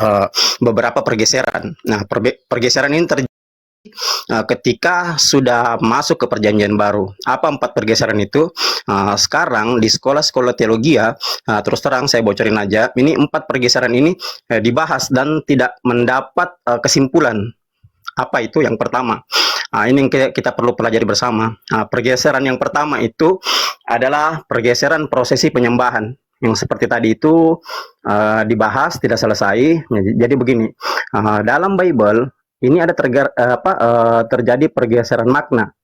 uh, beberapa pergeseran. Nah, pergeseran ini terjadi ketika sudah masuk ke perjanjian baru. Apa 4 pergeseran itu? Sekarang di sekolah-sekolah teologi ya, terus terang saya bocorin aja, ini 4 pergeseran ini dibahas dan tidak mendapat kesimpulan. Apa itu? Yang pertama, ini yang kita perlu pelajari bersama. Pergeseran yang pertama itu adalah pergeseran prosesi penyembahan yang seperti tadi itu dibahas tidak selesai. Jadi begini, dalam Bible ini ada terjadi pergeseran makna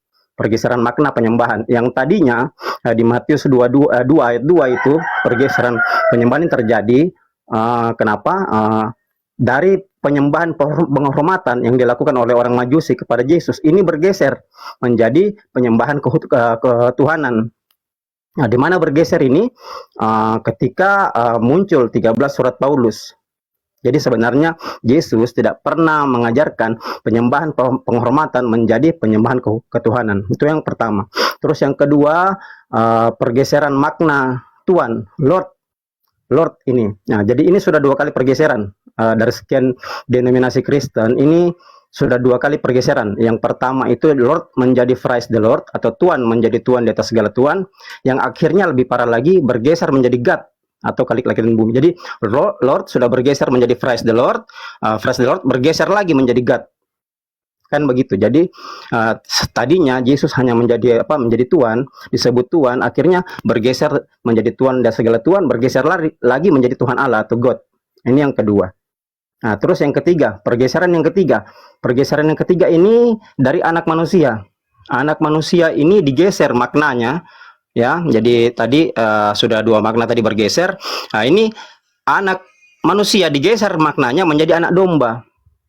penyembahan yang tadinya di Matius 2 ayat 2 itu pergeseran penyembahan yang terjadi. Kenapa? Dari penyembahan penghormatan yang dilakukan oleh orang Majusi kepada Yesus ini bergeser menjadi penyembahan ketuhanan. Nah, di mana bergeser ini? Ketika muncul 13 surat Paulus. Jadi sebenarnya Yesus tidak pernah mengajarkan penyembahan penghormatan menjadi penyembahan ketuhanan. Itu yang pertama. Terus yang kedua, pergeseran makna Tuhan, Lord ini. Nah, jadi ini sudah 2 kali pergeseran dari sekian denominasi Kristen. Ini sudah 2 kali pergeseran. Yang pertama itu Lord menjadi Christ the Lord atau Tuhan menjadi Tuhan di atas segala Tuhan. Yang akhirnya lebih parah lagi bergeser menjadi God atau kalik langit dan bumi. Jadi Lord sudah bergeser menjadi Christ the Lord, Christ the Lord bergeser lagi menjadi God. Kan begitu. Jadi tadinya Yesus hanya menjadi Tuhan, disebut Tuhan, akhirnya bergeser menjadi Tuhan dan segala Tuhan, bergeser lagi menjadi Tuhan Allah atau God. Ini yang kedua. Nah, terus yang ketiga, pergeseran yang ketiga ini dari anak manusia. Anak manusia ini digeser maknanya. Ya, jadi tadi sudah 2 makna tadi bergeser. Nah, ini anak manusia digeser maknanya menjadi anak domba.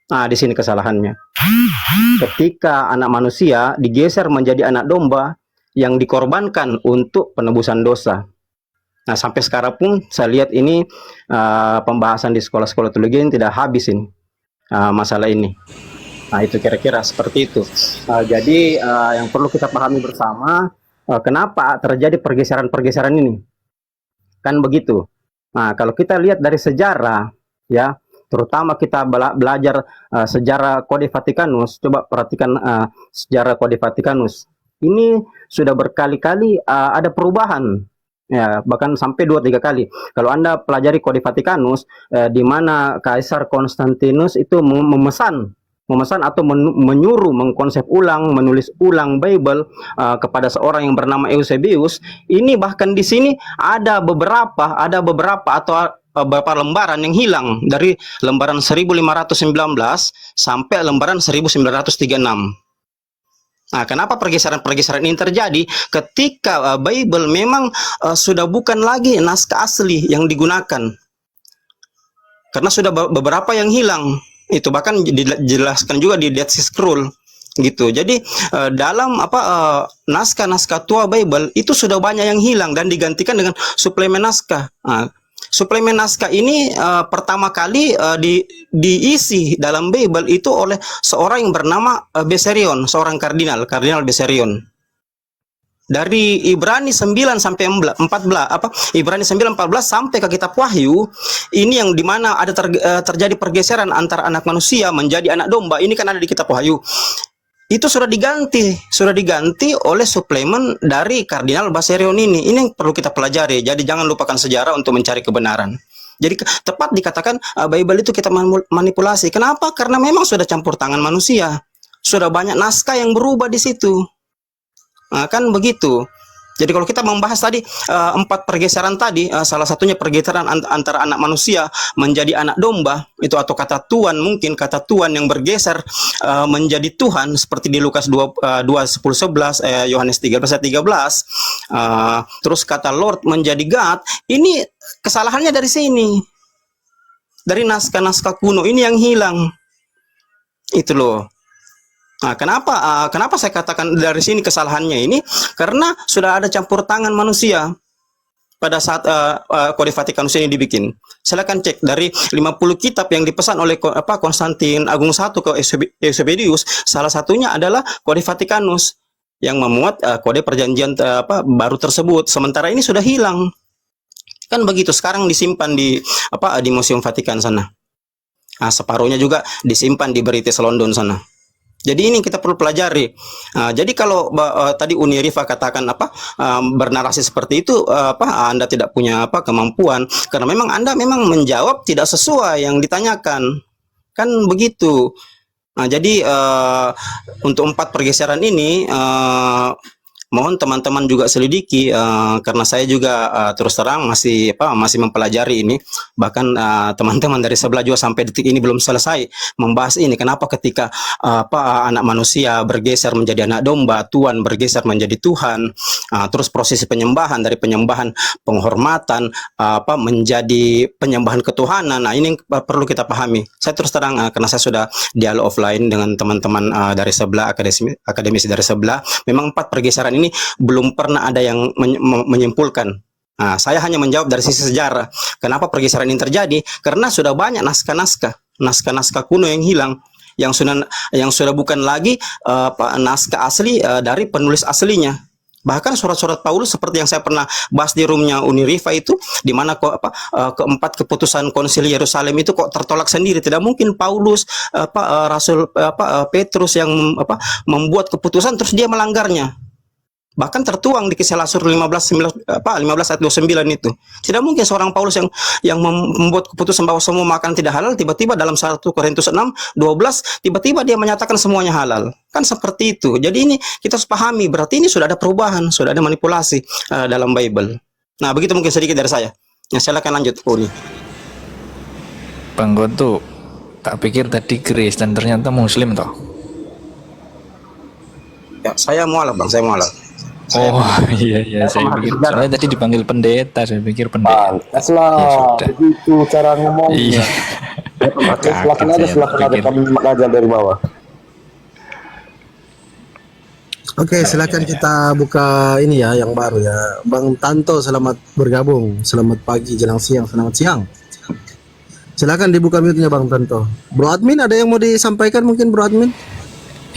Nah, di sini kesalahannya. Ketika anak manusia digeser menjadi anak domba yang dikorbankan untuk penebusan dosa. Nah, sampai sekarang pun saya lihat ini pembahasan di sekolah-sekolah teologi ini tidak habis ini masalah ini. Nah, itu kira-kira seperti itu. Jadi yang perlu kita pahami bersama, kenapa terjadi pergeseran-pergeseran ini? Kan begitu. Nah, kalau kita lihat dari sejarah, ya, terutama kita belajar sejarah Kode Vatikanus, coba perhatikan sejarah Kode Vatikanus. Ini sudah berkali-kali ada perubahan, ya, bahkan sampai 2-3 kali. Kalau Anda pelajari Kode Vatikanus, di mana Kaisar Konstantinus itu memesan atau menyuruh mengkonsep ulang, menulis ulang Bible kepada seorang yang bernama Eusebius. Ini bahkan di sini ada beberapa atau beberapa lembaran yang hilang dari lembaran 1519 sampai lembaran 1936. Nah, kenapa pergeseran-pergeseran ini terjadi? Ketika Bible memang sudah bukan lagi naskah asli yang digunakan. Karena sudah beberapa yang hilang. Itu bahkan dijelaskan juga di Dead Sea Scroll gitu. Jadi dalam naskah-naskah tua Bible itu sudah banyak yang hilang dan digantikan dengan suplemen naskah. Suplemen naskah ini pertama kali diisi dalam Bible itu oleh seorang yang bernama Bessarion, seorang kardinal Bessarion. Dari Ibrani 9 sampai 14, Ibrani 9 14 sampai ke kitab Wahyu, ini yang dimana ada terjadi pergeseran antara anak manusia menjadi anak domba. Ini kan ada di kitab Wahyu. Itu sudah diganti oleh suplemen dari Kardinal Bessarion ini. Ini yang perlu kita pelajari. Jadi jangan lupakan sejarah untuk mencari kebenaran. Jadi tepat dikatakan Bible itu kita manipulasi. Kenapa? Karena memang sudah campur tangan manusia. Sudah banyak naskah yang berubah di situ. Nah, kan begitu. Jadi kalau kita membahas tadi 4 pergeseran tadi, salah satunya pergeseran antara anak manusia menjadi anak domba itu, atau kata Tuhan, mungkin kata Tuhan yang bergeser menjadi Tuhan seperti di Lukas 2:10-11, Yohanes 13:13. Terus kata Lord menjadi God. Ini kesalahannya dari sini. Dari naskah-naskah kuno ini yang hilang. Itu loh. Nah, kenapa saya katakan dari sini kesalahannya ini? Karena sudah ada campur tangan manusia pada saat Kode Vatikanus ini dibikin. Silakan cek dari 50 kitab yang dipesan oleh Konstantin Agung I ke Eusebius, salah satunya adalah Kode Vatikanus yang memuat kode perjanjian baru tersebut. Sementara ini sudah hilang. Kan begitu, sekarang disimpan di Museum Vatikan sana. Separuhnya juga disimpan di British London sana. Jadi ini kita perlu pelajari. Jadi kalau tadi Uni Rifa katakan bernarasi seperti itu, Anda tidak punya kemampuan karena memang Anda memang menjawab tidak sesuai yang ditanyakan, kan begitu. Jadi untuk 4 pergeseran ini mohon teman-teman juga selidiki, karena saya juga terus terang masih mempelajari ini. Bahkan teman-teman dari sebelah juga sampai detik ini belum selesai membahas ini. Kenapa ketika anak manusia bergeser menjadi anak domba, Tuhan bergeser menjadi Tuhan, terus prosesi penyembahan dari penyembahan penghormatan menjadi penyembahan ketuhanan. Nah, ini perlu kita pahami. Saya terus terang karena saya sudah dialog offline dengan teman-teman dari sebelah akademisi dari sebelah, memang 4 pergeseran ini belum pernah ada yang menyimpulkan. Saya hanya menjawab dari sisi sejarah. Kenapa pergeseran ini terjadi? Karena sudah banyak naskah kuno yang hilang, yang sudah bukan lagi naskah asli dari penulis aslinya. Bahkan surat-surat Paulus seperti yang saya pernah bahas di roomnya Uni Rifa itu, di mana keempat keputusan Konsil Yerusalem itu kok tertolak sendiri. Tidak mungkin Paulus Rasul Petrus yang membuat keputusan terus dia melanggarnya. Bahkan tertuang di Kisah Rasul 15 ayat 29 itu. Tidak mungkin seorang Paulus yang membuat keputusan bahwa semua makan tidak halal, tiba-tiba dalam 1 Korintus 6, 12, tiba-tiba dia menyatakan semuanya halal. Kan seperti itu. Jadi ini kita harus pahami, berarti ini sudah ada perubahan, sudah ada manipulasi dalam Bible. Nah, begitu mungkin sedikit dari saya. Silakan lanjut, Uni. Bang Goto, tak pikir tadi Kristen ternyata Muslim toh? Ya, saya mualaf, Bang, saya mualaf. Oh iya, saya pikir soalnya tadi dipanggil pendeta, saya pikir pendeta. Lah, begitu cara ngomongnya. Silakan ada kami belajar dari bawah. Oke, silakan kita buka ini ya yang baru ya. Bang Tanto, selamat bergabung. Selamat pagi, jelang siang, selamat siang. Silakan dibuka mute-nya Bang Tanto. Bro Admin, ada yang mau disampaikan mungkin Bro Admin?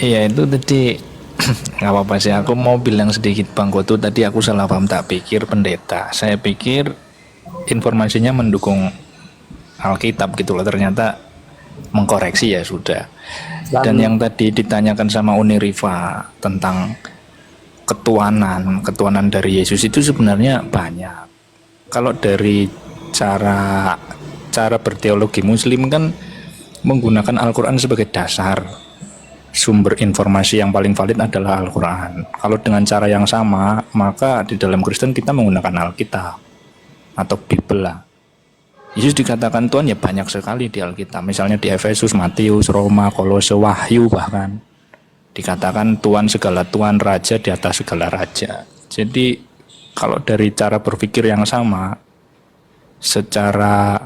Iya, itu tadi nggak apa-apa sih, aku mau bilang sedikit Bang Goto, tadi aku salah paham, tak pikir pendeta, saya pikir informasinya mendukung Alkitab gitu loh, ternyata mengkoreksi ya sudah. Dan yang tadi ditanyakan sama Uni Rifa tentang ketuhanan dari Yesus itu sebenarnya banyak. Kalau dari cara berteologi Muslim kan menggunakan Al-Quran sebagai dasar, sumber informasi yang paling valid adalah Al-Quran. Kalau dengan cara yang sama, maka di dalam Kristen kita menggunakan Alkitab atau Bible lah. Yesus dikatakan Tuhan ya banyak sekali di Alkitab. Misalnya di Efesus, Matius, Roma, Kolose, Wahyu bahkan dikatakan Tuhan segala Tuhan, Raja di atas segala Raja. Jadi kalau dari cara berpikir yang sama, secara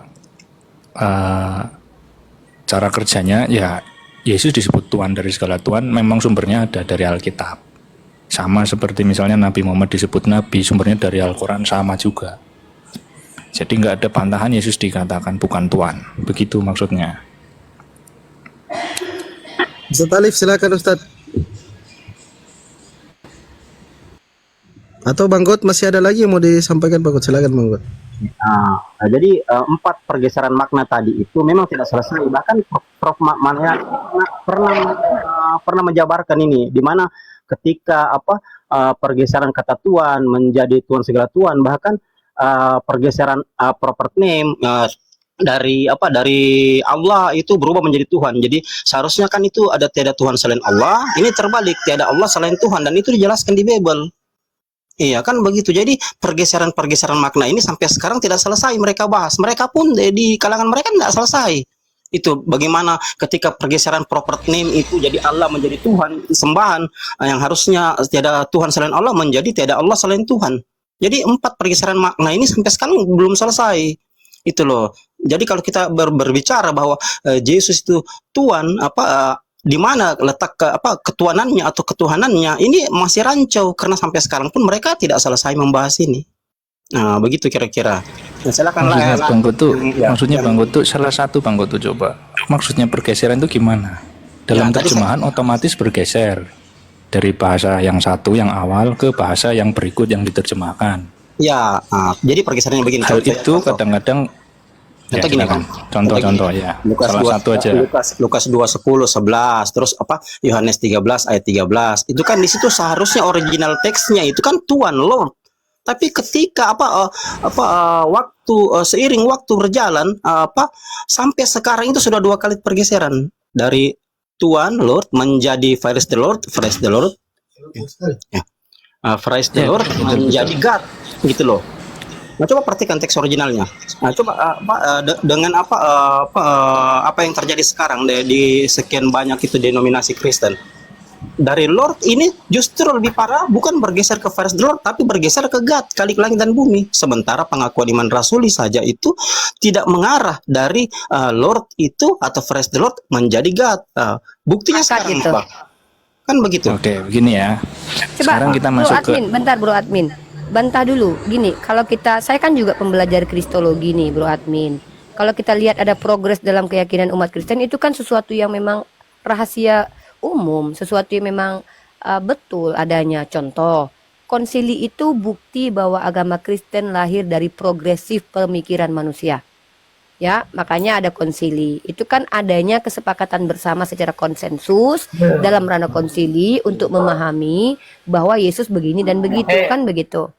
cara kerjanya ya Yesus disebut Tuhan dari segala Tuhan, memang sumbernya ada dari Alkitab. Sama seperti misalnya Nabi Muhammad disebut Nabi, sumbernya dari Al-Quran, sama juga. Jadi nggak ada bantahan Yesus dikatakan bukan Tuhan. Begitu maksudnya. Ustaz Alif, silakan Ustaz. Atau Bang God masih ada lagi yang mau disampaikan Bang God? Silakan Bang God. Jadi 4 pergeseran makna tadi itu memang tidak selesai. Bahkan Prof. Mania pernah menjabarkan ini, di mana ketika pergeseran kata Tuhan menjadi Tuhan segala Tuhan, bahkan pergeseran proper name dari Allah itu berubah menjadi Tuhan. Jadi seharusnya kan itu ada tiada Tuhan selain Allah, ini terbalik, tiada Allah selain Tuhan, dan itu dijelaskan di Bible. Iya kan begitu. Jadi pergeseran makna ini sampai sekarang tidak selesai mereka bahas. Mereka pun di kalangan mereka tidak selesai. Itu bagaimana ketika pergeseran proper name itu jadi Allah menjadi Tuhan, sembahan yang harusnya tiada Tuhan selain Allah menjadi tiada Allah selain Tuhan. Jadi 4 pergeseran makna ini sampai sekarang belum selesai. Itu loh. Jadi kalau kita berbicara bahwa Yesus itu Tuhan, di mana letak ketuhanannya atau ketuhanannya, ini masih rancau karena sampai sekarang pun mereka tidak selesai membahas ini. Nah, begitu kira-kira. Nah, silakan maksudnya Bang Goto, maksudnya Bang Goto, salah satu Bang Goto coba. Maksudnya pergeseran itu gimana? Dalam terjemahan otomatis bergeser dari bahasa yang satu yang awal ke bahasa yang berikut yang diterjemahkan. Ya, jadi pergeserannya begini. Hal itu kadang-kadang Ya, Contoh gini silakan. Bang. Contoh-contoh ya. Lukas Salah 2, satu aja. Lukas 2 10 11, terus apa Yohanes 13 ayat 13. Itu kan di situ seharusnya original teksnya itu kan Tuhan Lord. Tapi ketika waktu seiring waktu berjalan sampai sekarang itu sudah 2 kali pergeseran dari Tuhan Lord menjadi Praise the Lord, Praise the Lord. Ya. Praise the Ya, Lord betul, menjadi betul. God gitu loh. Nah, coba perhatikan teks originalnya. Nah, coba dengan apa yang terjadi sekarang di sekian banyak itu denominasi Kristen. Dari Lord ini justru lebih parah, bukan bergeser ke Praise the Lord, tapi bergeser ke God, Khalik langit dan bumi. Sementara pengakuan iman rasuli saja itu tidak mengarah dari Lord itu atau Praise the Lord menjadi God. Buktinya Sepakat sekarang itu. apa? Kan begitu. Oke, begini ya. Coba Sekarang kita Bro masuk ke Admin, bentar Bro Admin. Bantah dulu, gini, kalau saya kan juga pembelajar Kristologi nih Bro Admin. Kalau kita lihat ada progres dalam keyakinan umat Kristen, itu kan sesuatu yang memang rahasia umum, sesuatu yang memang betul adanya. Contoh, konsili itu bukti bahwa agama Kristen lahir dari progresif pemikiran manusia. Ya, makanya ada konsili. Itu kan adanya kesepakatan bersama secara konsensus dalam ranah konsili untuk memahami bahwa Yesus begini dan begitu, kan begitu.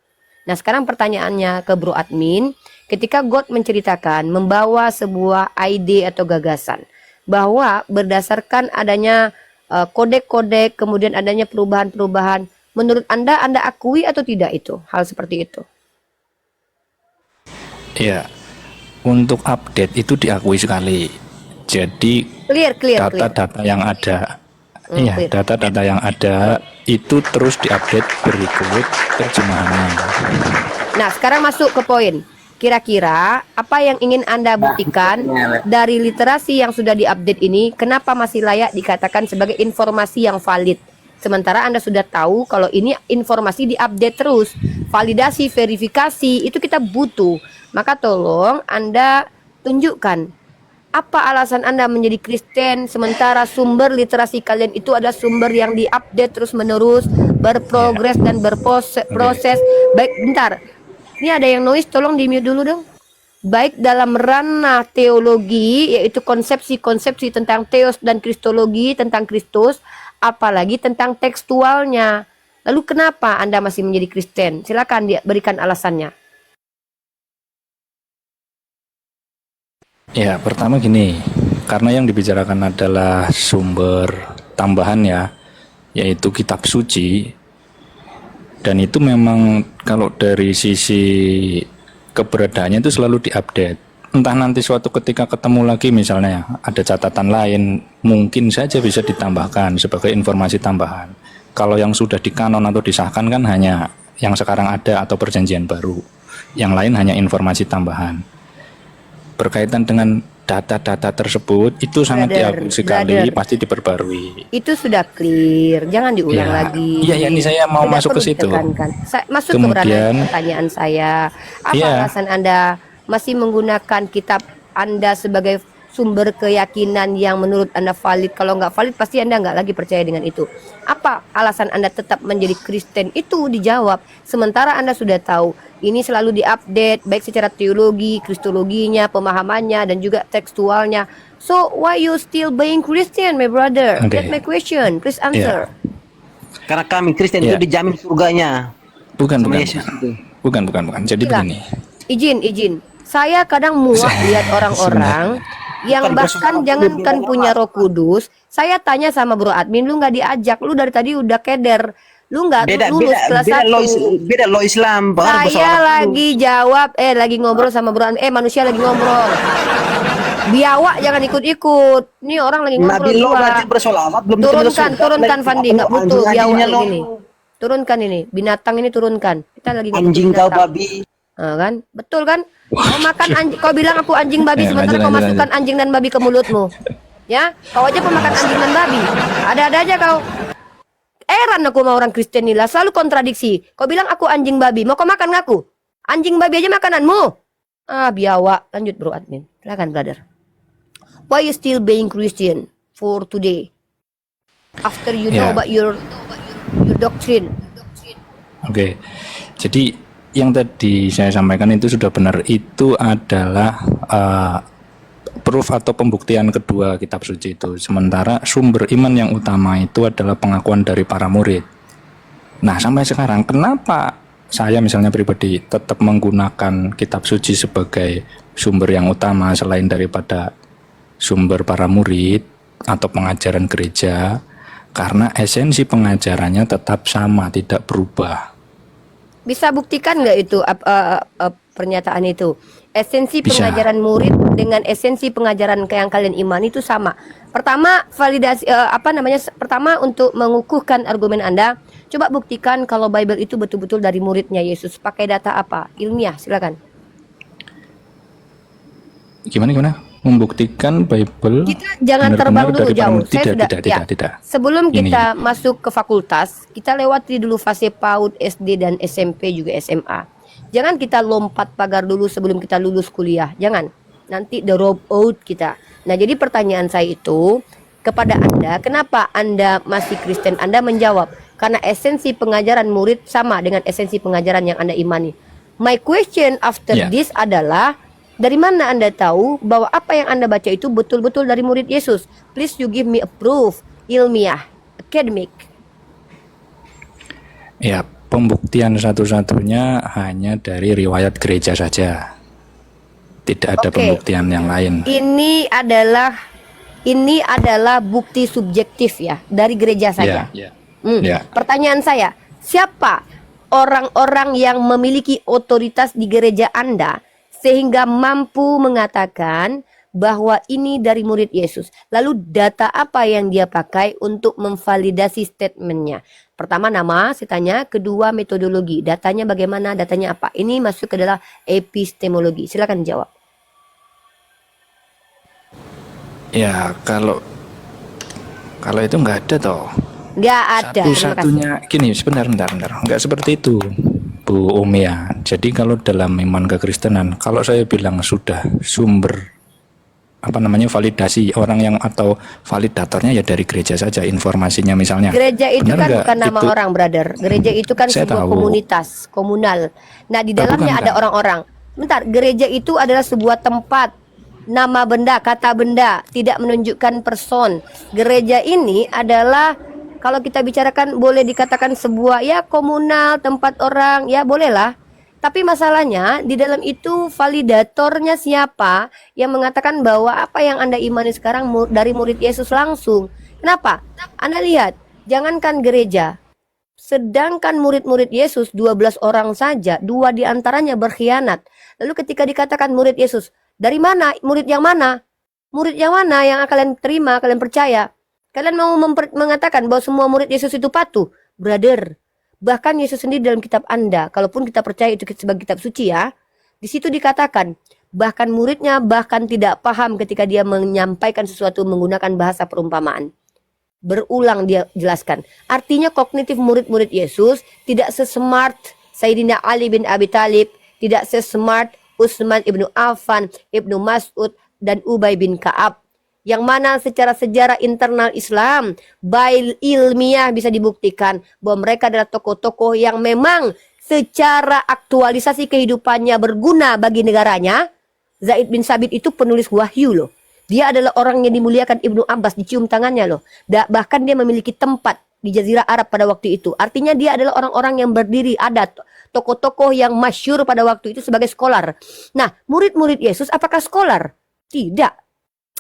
Nah, sekarang pertanyaannya ke Bro Admin, ketika God menceritakan membawa sebuah ide atau gagasan bahwa berdasarkan adanya kodek-kodek, kemudian adanya perubahan-perubahan, menurut Anda akui atau tidak itu hal seperti itu? ya, untuk update itu diakui sekali. Jadi Clear. data-data yang ada, iya, Clear. data-data yang ada itu terus diupdate berikut terjemahannya. Nah, sekarang masuk ke poin. Kira-kira apa yang ingin Anda buktikan dari literasi yang sudah diupdate ini, kenapa masih layak dikatakan sebagai informasi yang valid? Sementara Anda sudah tahu kalau ini informasi diupdate terus. Validasi, verifikasi, itu kita butuh. Maka tolong Anda tunjukkan apa alasan Anda menjadi Kristen sementara sumber literasi kalian itu ada sumber yang diupdate terus-menerus, berprogres dan berproses. Baik, bentar. Ini ada yang noise, tolong di-mute dulu dong. Baik dalam ranah teologi, yaitu konsepsi-konsepsi tentang teos dan kristologi, tentang Kristus, apalagi tentang tekstualnya. Lalu kenapa Anda masih menjadi Kristen? Silakan berikan alasannya. Ya, pertama gini, karena yang dibicarakan adalah sumber tambahan ya, yaitu kitab suci. Dan itu memang kalau dari sisi keberadaannya itu selalu diupdate. Entah nanti suatu ketika ketemu lagi misalnya ada catatan lain, mungkin saja bisa ditambahkan sebagai informasi tambahan. Kalau yang sudah dikanon atau disahkan kan hanya yang sekarang ada atau perjanjian baru. Yang lain hanya informasi tambahan. Berkaitan dengan data-data tersebut itu sangat diakui sekali, pasti diperbarui. Itu sudah clear, jangan diulang lagi. Iya, ini saya mau masuk ke situ. Masuk Kemudian, ke pertanyaan saya. Apa alasan Anda masih menggunakan kitab Anda sebagai sumber keyakinan yang menurut Anda valid? Kalau nggak valid, pasti Anda nggak lagi percaya dengan itu. Apa alasan Anda tetap menjadi Kristen? Itu dijawab. Sementara Anda sudah tahu, ini selalu diupdate, baik secara teologi, kristologinya, pemahamannya, dan juga tekstualnya. So, why you still being Christian, my brother? Okay. That's my question. Please answer. Karena kami Kristen itu dijamin surganya. Bukan. Bukan. Jadi begini. Izin. Saya kadang muak lihat orang-orang yang bahkan jangankan punya Roh Kudus. Saya tanya sama Bro Admin, lu nggak diajak, lu dari tadi udah keder. Lu nggak lulus kelas 1. Beda lo Islam. Saya lagi jawab, lagi ngobrol sama Bro Admin. Manusia lagi ngobrol. Biawak jangan ikut-ikut. Ini orang lagi ngobrol. Nabi lo berarti bersolawat belum turunkan Fandi, nggak butuh biawak ini. Turunkan ini, binatang ini turunkan. Kita lagi anjing kau babi. Kan? Betul kan? Kau makan anjing, kau bilang aku anjing babi sementara kau masukkan anjing dan babi ke mulutmu. Ya, kau aja pemakan anjing dan babi. Ada-ada aja kau. Heran aku sama orang Kristen inilah, selalu kontradiksi. Kau bilang aku anjing babi, mau kau makan ngaku? Anjing babi aja makananmu. Biawak. Lanjut Bro Admin. Silakan brother. Why you still being Christian for today? After you know about your doctrine. Oke. Jadi yang tadi saya sampaikan itu sudah benar. Itu adalah proof atau pembuktian kedua kitab suci itu. Sementara sumber iman yang utama itu adalah pengakuan dari para murid. Nah, sampai sekarang kenapa saya misalnya pribadi tetap menggunakan kitab suci sebagai sumber yang utama selain daripada sumber para murid atau pengajaran gereja? Karena esensi pengajarannya tetap sama, tidak berubah. Bisa buktikan nggak itu pernyataan itu? Esensi Bisa. pengajaran murid dengan esensi pengajaran yang kalian iman itu sama. Pertama, validasi pertama untuk mengukuhkan argumen Anda, coba buktikan kalau Bible itu betul-betul dari muridnya Yesus. Pakai data apa? Ilmiah, silakan. Gimana? Membuktikan Bible Kita jangan benar-benar terbang dulu dari para jauh. murid. Tidak. Sebelum Gini. kita masuk ke fakultas, kita lewati dulu fase PAUD, SD dan SMP juga SMA. Jangan kita lompat pagar dulu sebelum kita lulus kuliah. Jangan. Nanti drop out kita. Nah, jadi pertanyaan saya itu kepada Anda, kenapa Anda masih Kristen? Anda menjawab, karena esensi pengajaran murid sama dengan esensi pengajaran yang Anda imani. My question after this adalah, dari mana Anda tahu bahwa apa yang Anda baca itu betul-betul dari murid Yesus? Please you give me a proof, ilmiah, academic. Ya, pembuktian satu-satunya hanya dari riwayat gereja saja. Tidak ada pembuktian yang lain. Ini adalah bukti subjektif ya dari gereja saja. Pertanyaan saya, siapa orang-orang yang memiliki otoritas di gereja Anda sehingga mampu mengatakan bahwa ini dari murid Yesus? Lalu data apa yang dia pakai untuk memvalidasi statementnya? Pertama nama, saya tanya. Kedua metodologi. Datanya bagaimana? Datanya apa? Ini masuk ke dalam epistemologi. Silakan jawab. Ya, kalau itu nggak ada toh. Nggak ada. Satu-satunya gini, sebentar. Nggak seperti itu, Bu Umia. Jadi kalau dalam iman kekristenan, kalau saya bilang sudah sumber validasi orang yang atau validatornya ya dari gereja saja, informasinya misalnya. Gereja itu Benar kan nggak? bukan nama Itu- orang, brother. Gereja itu kan Saya sebuah tahu. komunitas, komunal. Nah, di dalamnya bukan, ada kan? orang-orang. Bentar, gereja itu adalah sebuah tempat, nama benda, kata benda, tidak menunjukkan person. Gereja ini adalah, kalau kita bicarakan boleh dikatakan sebuah ya komunal, tempat orang, ya bolehlah. Tapi masalahnya di dalam itu validatornya siapa yang mengatakan bahwa apa yang Anda imani sekarang dari murid Yesus langsung. Kenapa? Anda lihat, jangankan gereja, sedangkan murid-murid Yesus 12 orang saja, 2 diantaranya berkhianat. Lalu ketika dikatakan murid Yesus, dari mana? Murid yang mana? Murid yang mana yang kalian terima, kalian percaya? Kalian mau mengatakan bahwa semua murid Yesus itu patuh? Brother, bahkan Yesus sendiri dalam kitab Anda, kalaupun kita percaya itu sebagai kitab suci ya, di situ dikatakan, bahkan muridnya bahkan tidak paham ketika dia menyampaikan sesuatu menggunakan bahasa perumpamaan. Berulang dia jelaskan. Artinya kognitif murid-murid Yesus tidak sesmart Sayyidina Ali bin Abi Thalib, tidak sesmart Utsman ibnu Affan, Ibnu Mas'ud, dan Ubay bin Ka'ab. Yang mana secara sejarah internal Islam, by ilmiah bisa dibuktikan bahwa mereka adalah tokoh-tokoh yang memang secara aktualisasi kehidupannya berguna bagi negaranya. Zaid bin Sabit itu penulis wahyu loh. Dia adalah orang yang dimuliakan Ibnu Abbas, dicium tangannya loh. Bahkan dia memiliki tempat di Jazirah Arab pada waktu itu. Artinya dia adalah orang-orang yang berdiri, ada tokoh-tokoh yang masyhur pada waktu itu sebagai skolar. Nah, murid-murid Yesus apakah skolar? Tidak.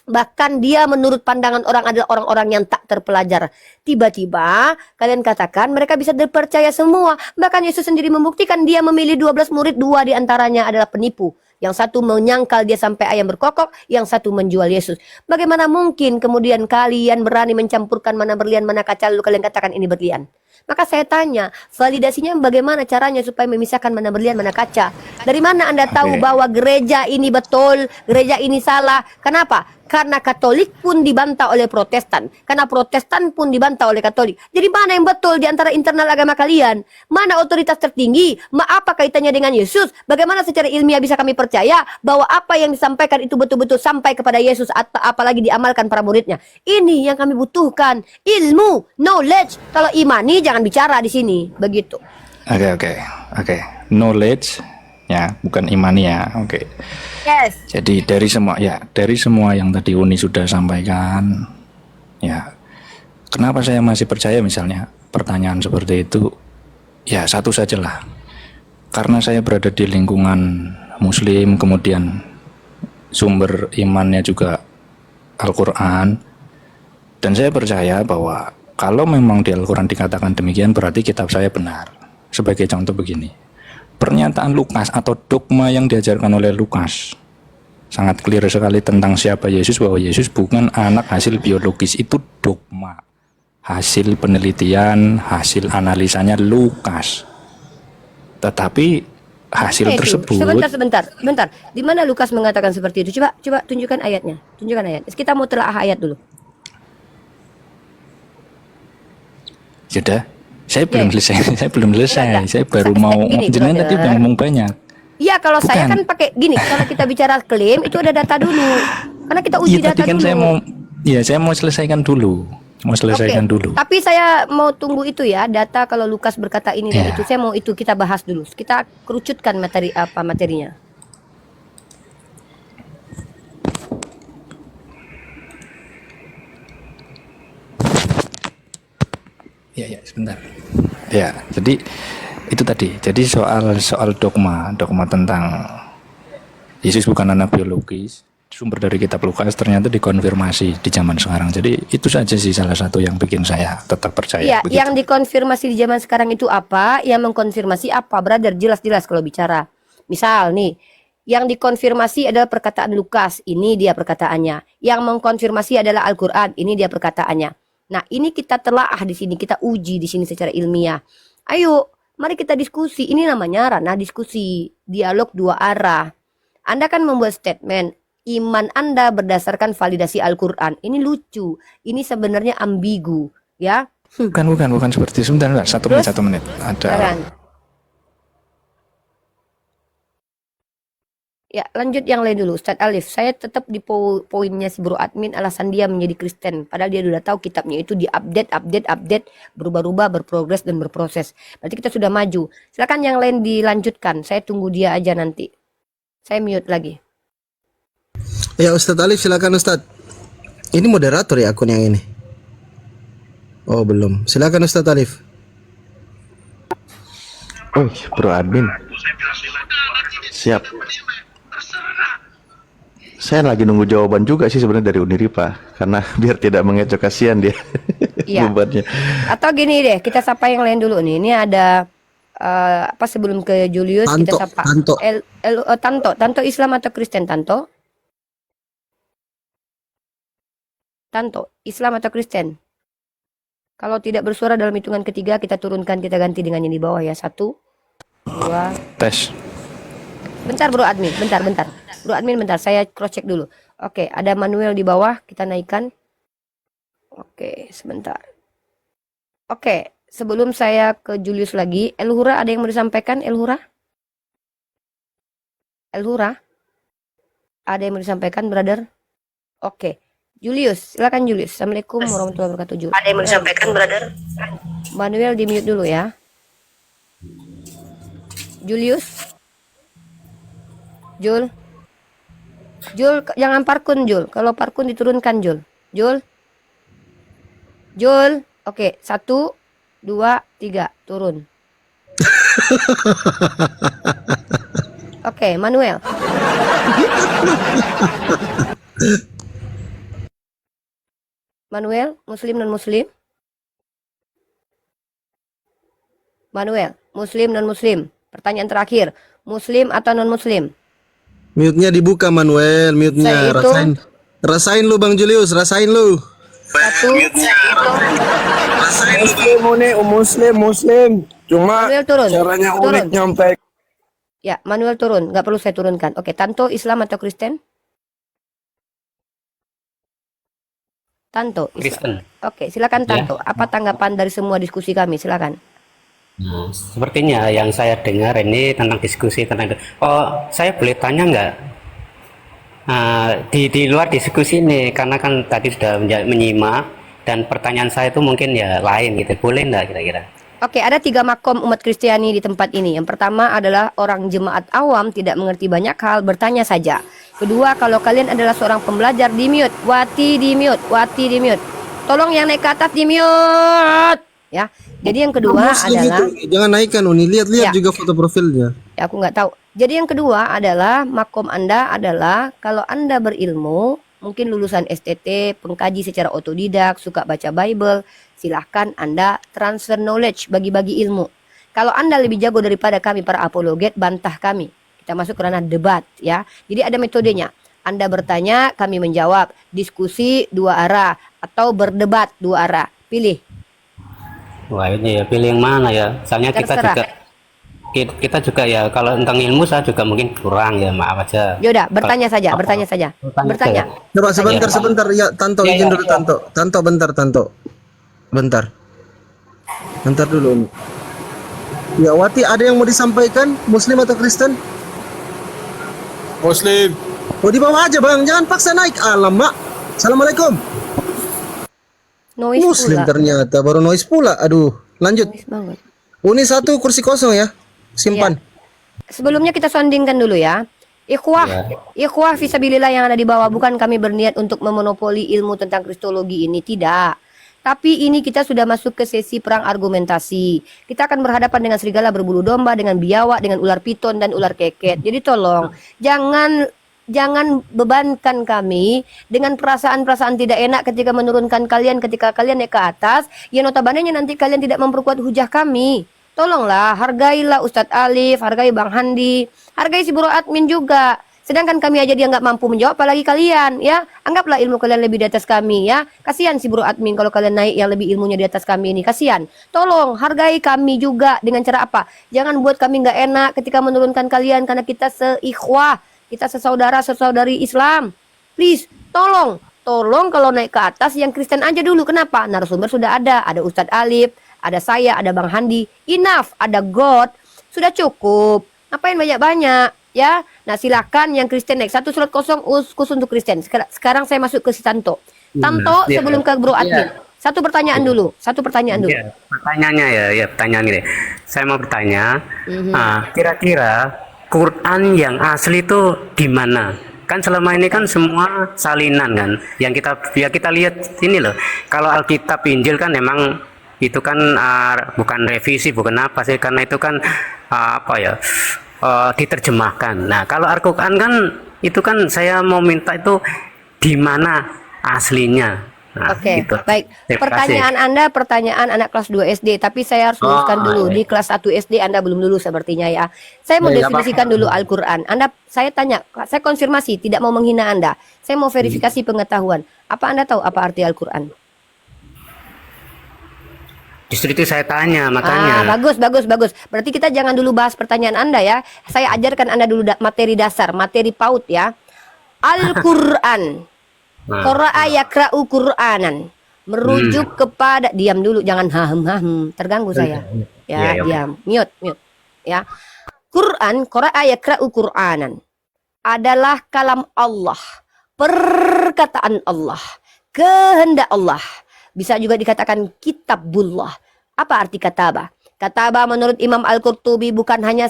Bahkan dia menurut pandangan orang adalah orang-orang yang tak terpelajar. Tiba-tiba kalian katakan mereka bisa dipercaya semua. Bahkan Yesus sendiri membuktikan dia memilih 12 murid, 2 diantaranya adalah penipu. Yang satu menyangkal dia sampai ayam berkokok, yang satu menjual Yesus. Bagaimana mungkin kemudian kalian berani mencampurkan mana berlian mana kaca lalu kalian katakan ini berlian? Maka saya tanya, validasinya bagaimana caranya supaya memisahkan mana berlian mana kaca? Dari mana Anda tahu bahwa gereja ini betul, gereja ini salah? Kenapa? Karena Katolik pun dibantah oleh Protestan. Karena Protestan pun dibantah oleh Katolik. Jadi mana yang betul di antara internal agama kalian? Mana otoritas tertinggi? Apa kaitannya dengan Yesus? Bagaimana secara ilmiah bisa kami percaya bahwa apa yang disampaikan itu betul-betul sampai kepada Yesus atau apalagi diamalkan para muridnya? Ini yang kami butuhkan. Ilmu, knowledge. Kalau imani jangan bicara di sini. Begitu. Oke. knowledge ya, bukan imani ya. Oke. Yes. Jadi dari semua yang tadi Uni sudah sampaikan, ya, kenapa saya masih percaya misalnya pertanyaan seperti itu? Ya satu sajalah, karena saya berada di lingkungan Muslim, kemudian sumber imannya juga Al-Quran, dan saya percaya bahwa kalau memang di Al-Quran dikatakan demikian, berarti kitab saya benar. Sebagai contoh begini, pernyataan Lukas atau dogma yang diajarkan oleh Lukas sangat clear sekali tentang siapa Yesus, bahwa Yesus bukan anak hasil biologis. Itu dogma, hasil penelitian, hasil analisanya Lukas. Tetapi hasil tersebut, Sebentar. Di mana Lukas mengatakan seperti itu? Coba tunjukkan ayatnya. Tunjukkan ayat. Kita mau telaah ayat dulu. sudah, saya belum selesai. Saya baru mau, jenengan tadi udah ngomong banyak. Iya, kalau saya kan pakai gini. Kalau kita bicara klaim itu ada data dulu. Karena kita uji data kan dulu. Saya mau selesaikan dulu. Tapi saya mau tunggu itu ya, data kalau Lukas berkata ini dan itu. Saya mau itu kita bahas dulu. Kita kerucutkan materinya. Ya, sebentar. Ya, jadi itu tadi. Jadi soal dogma tentang Yesus bukan anak biologis, sumber dari kitab Lukas ternyata dikonfirmasi di zaman sekarang. Jadi itu saja sih salah satu yang bikin saya tetap percaya. Iya, yang dikonfirmasi di zaman sekarang itu apa? Yang mengkonfirmasi apa? Brother, jelas-jelas kalau bicara. Misal nih, yang dikonfirmasi adalah perkataan Lukas, ini dia perkataannya. Yang mengkonfirmasi adalah Al-Qur'an, ini dia perkataannya. Nah, ini kita telaah di sini, kita uji di sini secara ilmiah. Ayo, mari kita diskusi. Ini namanya ranah diskusi, dialog dua arah. Anda kan membuat statement, iman Anda berdasarkan validasi Al-Qur'an. Ini lucu. Ini sebenarnya ambigu, ya. Bukan seperti itu. Sebentar, satu menit. Ada. Sekarang. Ya, lanjut yang lain dulu, Ustadz Alif. Saya tetap di poinnya si Bro Admin, alasan dia menjadi Kristen. Padahal dia sudah tahu kitabnya itu diupdate, berubah-ubah, berprogres dan berproses. Berarti kita sudah maju. Silakan yang lain dilanjutkan. Saya tunggu dia aja nanti. Saya mute lagi. Ya Ustadz Alif, silakan Ustadz. Ini moderator ya akun yang ini? Oh belum. Silakan Ustadz Alif. Oh, Bro Admin. Siap. Saya lagi nunggu jawaban juga sih sebenarnya dari Uniripa, karena biar tidak mengecoh, kasihan dia. Iya. Bebannya. Atau gini deh, kita sapa yang lain dulu nih. Ini ada sebelum ke Julius kita sapa Tanto Islam atau Kristen? Tanto Islam atau Kristen? Kalau tidak bersuara dalam hitungan ketiga kita turunkan, kita ganti dengan yang di bawah ya. 1, 2. Tes. Bentar Bro Admin, bentar. Bro Admin bentar, saya cross check dulu. Oke, ada Manuel di bawah, kita naikkan. Oke, sebentar. Oke, sebelum saya ke Julius lagi, Elhura ada yang mau disampaikan? Elhura? Ada yang mau disampaikan, brother? Oke. Julius, silakan Julius. Assalamualaikum warahmatullahi wabarakatuh. Ada yang mau disampaikan, brother? Manuel di mute dulu ya. Julius. Jul, jangan parkun Jul. Kalau parkun diturunkan Jul. Oke, 1, 2, 3, turun. Oke, Manuel. Muslim non Muslim? Manuel, Muslim non Muslim? Pertanyaan terakhir, Muslim atau non Muslim? Mute-nya dibuka Manuel, mute-nya. Rasain lu Bang Julius, rasain lu. 1. Muslim. Cuma Manuel turun. caranya unik nyampe. Ya, Manuel turun, nggak perlu saya turunkan. Oke, Tanto Islam atau Kristen? Tanto Islam. Oke, silakan Tanto. Apa tanggapan dari semua diskusi kami? Silakan. Nah, sepertinya yang saya dengar ini tentang diskusi tentang saya boleh tanya nggak di luar diskusi ini, karena kan tadi sudah menyimak dan pertanyaan saya itu mungkin ya lain gitu, boleh nggak kira-kira? Oke, ada 3 makom umat Kristiani di tempat ini. Yang pertama adalah orang jemaat awam, tidak mengerti banyak hal, bertanya saja. Kedua, kalau kalian adalah seorang pembelajar, di mute. Wati di mute, Wati di mute. Tolong yang naik ke atas di mute. Ya. Jadi yang kedua Muslim adalah itu. Jangan naikkan Uni, lihat-lihat Ya. juga foto profilnya. ya, aku nggak tahu. Jadi yang kedua adalah makom Anda adalah kalau Anda berilmu, mungkin lulusan STT, pengkaji secara otodidak, suka baca Bible, silahkan Anda transfer knowledge, bagi-bagi ilmu. Kalau Anda lebih jago daripada kami para apologet, bantah kami. Kita masuk ke ranah debat ya. Jadi ada metodenya. Anda bertanya, kami menjawab. Diskusi 2 arah atau berdebat 2 arah. Pilih. Wah ini ya pilih yang mana ya? Soalnya Terserah. kita juga ya kalau tentang ilmu saya juga mungkin kurang ya, maaf aja. Yaudah, bertanya saja, bertanya saja. Bertanya. Coba sebentar ya, Tanto Ya, izin ya, dulu ya. Tanto. Tanto bentar Tanto. Bentar. Bentar dulu Uni. Ya Wati, ada yang mau disampaikan? Muslim atau Kristen? Muslim. Oh di bawah aja bang, jangan paksa naik. Alamak. Assalamualaikum. Noise Muslim pula. ternyata, baru noise pula. Aduh, lanjut. Noise banget. Uni 1 kursi kosong ya. Simpan. Sebelumnya kita soundingkan dulu ya. Ikhwah fisabilillah yang ada di bawah, bukan kami berniat untuk memonopoli ilmu tentang kristologi ini, tidak. Tapi ini kita sudah masuk ke sesi perang argumentasi. Kita akan berhadapan dengan serigala berbulu domba, dengan biawak, dengan ular piton dan ular keket. Jadi tolong jangan bebankan kami dengan perasaan-perasaan tidak enak ketika menurunkan kalian, ketika kalian naik ke atas, ya notabene nanti kalian tidak memperkuat hujah kami. Tolonglah, hargailah Ustadz Alif, hargai Bang Handi, hargai si Bro Admin juga. Sedangkan kami aja dia nggak mampu menjawab, apalagi kalian ya. Anggaplah ilmu kalian lebih di atas kami ya. Kasihan si Bro Admin kalau kalian naik yang lebih ilmunya di atas kami ini, kasihan. Tolong hargai kami juga dengan cara apa? Jangan buat kami nggak enak ketika menurunkan kalian, karena kita seikhwah, kita sesaudari Islam. Please, tolong kalau naik ke atas yang Kristen aja dulu. Kenapa? Narasumber sudah ada Ustadz Alif, ada saya, ada Bang Handi. Enough, ada God, sudah cukup. Ngapain banyak-banyak ya? Nah silakan yang Kristen naik. 1 slot kosong khusus untuk Kristen. Sekarang saya masuk ke si Tanto. Tanto sebelum ke Bro Admin. Satu pertanyaan dulu. Iya, pertanyaannya ya pertanyaan ini. Saya mau bertanya, kira-kira Quran yang asli itu di mana? Kan selama ini kan semua salinan kan. Yang kita lihat ini loh. Kalau Alkitab Injil kan memang itu kan bukan revisi, bukan apa sih, karena itu kan diterjemahkan. Nah, kalau Al-Qur'an kan itu kan saya mau minta itu di mana aslinya. Nah, Oke, gitu. baik. Terima Pertanyaan kasih. Anda pertanyaan anak kelas 2 SD, tapi saya harus luruskan dulu. Di kelas 1 SD Anda belum lulus sepertinya ya. Saya mau definisikan dulu Al-Qur'an. Saya tanya, saya konfirmasi, tidak mau menghina Anda. Saya mau verifikasi pengetahuan. Apa Anda tahu apa arti Al-Qur'an? Justru itu saya tanya, makanya. Bagus. Berarti kita jangan dulu bahas pertanyaan Anda ya. Saya ajarkan Anda dulu materi dasar, materi PAUD ya. Al-Qur'an. Qara'a yakra'u Qur'anan. Merujuk kepada, diam dulu, jangan hahem, terganggu saya. Ya, diam. Mute. Ya. Quran, Qara'a yakra'u Qur'anan adalah kalam Allah, perkataan Allah, kehendak Allah. Bisa juga dikatakan kitabullah. Apa arti katabah? Katabah menurut Imam Al-Qurtubi bukan hanya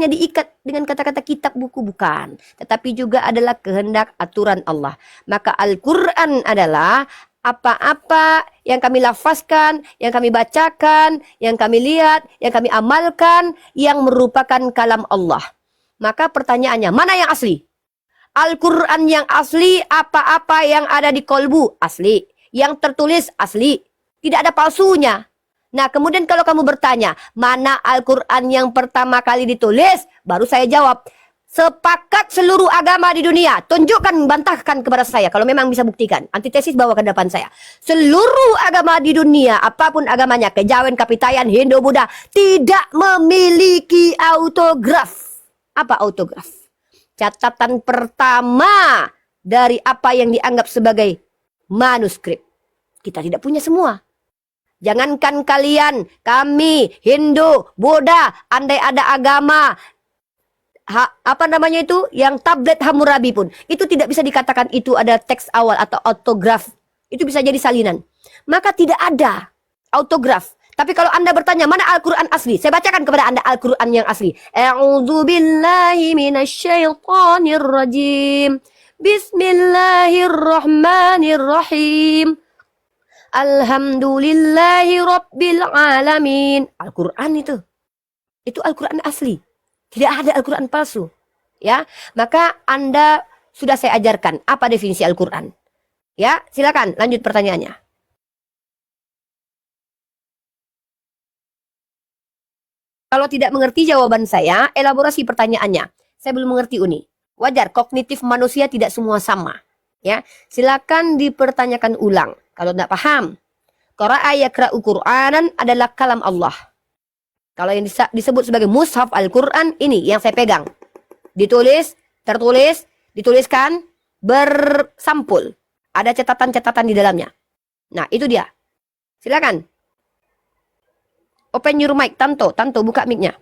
diikat dengan kata-kata kitab buku, bukan. Tetapi juga adalah kehendak aturan Allah. Maka Al-Quran adalah apa-apa yang kami lafazkan, yang kami bacakan, yang kami lihat, yang kami amalkan, yang merupakan kalam Allah. Maka pertanyaannya, mana yang asli? Al-Quran yang asli, apa-apa yang ada di kolbu, asli. Yang tertulis, asli. Tidak ada palsunya. Nah, kemudian kalau kamu bertanya, mana Al-Quran yang pertama kali ditulis? Baru saya jawab, sepakat seluruh agama di dunia. Tunjukkan, bantahkan kepada saya. Kalau memang bisa buktikan. Antitesis bawa ke depan saya. Seluruh agama di dunia, apapun agamanya, kejawen, kapitayan, Hindu, Buddha, tidak memiliki autograf. Apa autograf? Catatan pertama dari apa yang dianggap sebagai manuskrip. Kita tidak punya semua. Jangankan kalian, kami, Hindu, Buddha, andai ada agama, yang tablet Hammurabi pun, itu tidak bisa dikatakan itu ada teks awal atau autograf. Itu bisa jadi salinan. Maka tidak ada autograf. Tapi kalau Anda bertanya mana Al-Quran asli, saya bacakan kepada Anda Al-Quran yang asli. A'udzu billahi minasyaitonir rajim. Bismillahirrahmanirrahim. Alhamdulillahi rabbil alamin. Al-Quran itu. Itu Al-Quran asli. Tidak ada Al-Quran palsu. Ya, maka Anda sudah saya ajarkan apa definisi Al-Quran. Ya, silakan lanjut pertanyaannya. Kalau tidak mengerti jawaban saya, elaborasi pertanyaannya. Saya belum mengerti Uni. Wajar, kognitif manusia tidak semua sama. Ya, silakan dipertanyakan ulang. Kalau tidak paham, qara'a yaqra'u Qur'anan adalah kalam Allah. Kalau yang disebut sebagai mushaf Al-Quran, ini yang saya pegang. Ditulis, tertulis, dituliskan, bersampul. Ada catatan-catatan di dalamnya. Nah, itu dia. Silakan. Open your mic, Tanto. Tanto, buka mic-nya.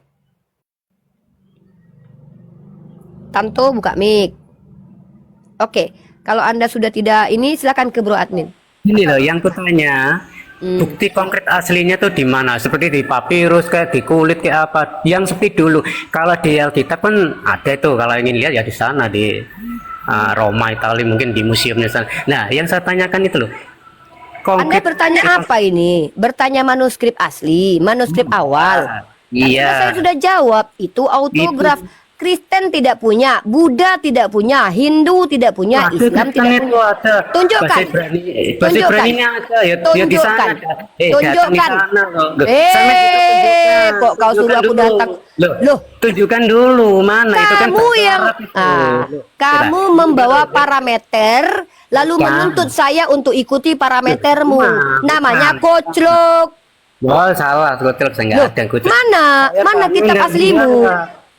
Tanto, buka mic. Oke. Kalau Anda sudah tidak ini, silakan ke Bro Admin. Ini loh yang kutanya, bukti konkret aslinya tuh di mana? Seperti di papirus, kayak di kulit, kayak apa? Yang seperti dulu. Kalau di Alkitab kan ada tuh. Kalau ingin lihat ya di sana, di Roma, Italia, mungkin di museumnya sana. Nah, yang saya tanyakan itu loh. Anda bertanya apa ini? Bertanya manuskrip asli, manuskrip awal. Iya. Saya sudah jawab, itu autograf. Kristen tidak punya, Buddha tidak punya, Hindu tidak punya, Islam tidak punya. Tunjukkan. Bahasa Ibrani ada ya, di sana. Tunjukkan. Kok kau suruh aku datang? Loh, tunjukkan dulu mana itu kan. Kamu yang kamu membawa parameter lalu menuntut saya untuk ikuti parametermu. Namanya koclok. Oh, salah, koclok saya enggak ada koclok. Mana kitab aslimu?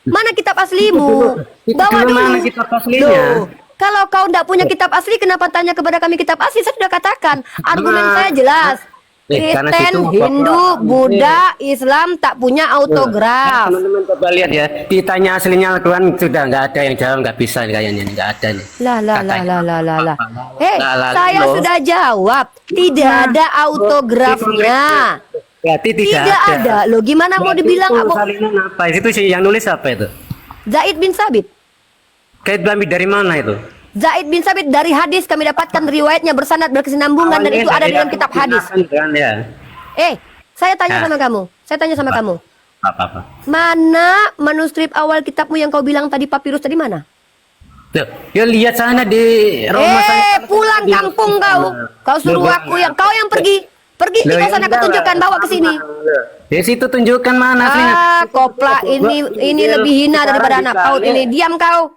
Mana kitab aslimu? Bawa dulu. Mana kitab aslinya? Kalau kau tidak punya kitab asli, kenapa tanya kepada kami kitab asli? Saya sudah katakan, argumen saya jelas. Kristen, Hindu, Buddha, Islam tak punya autograf. Teman-teman coba lihat ya, ditanya aslinya Al-Quran sudah nggak ada yang jawab, nggak bisa kayaknya, nggak ada nih. Lah. Saya sudah jawab, tidak ada autografnya. Berarti tidak ada. Loh, gimana mau dibilang salinan apa? Itu sih yang nulis apa itu? Zaid bin Sabit. Zaid bin Sabit dari mana itu? Zaid bin Sabit dari hadis kami dapatkan riwayatnya bersanad berkesinambungan dan itu ada di dalam kitab hadis. Saya tanya sama kamu. Saya tanya sama kamu. Apa? Mana manuskrip awal kitabmu yang kau bilang tadi papirus tadi mana? Ya lihat sana di Roma. Pulang kampung kau. Kau suruh aku yang pergi di sana, kau tunjukkan, bawa ke sini. Di situ tunjukkan mana aslinya. Kopla ini lebih hina daripada anak paut ini. Diam kau.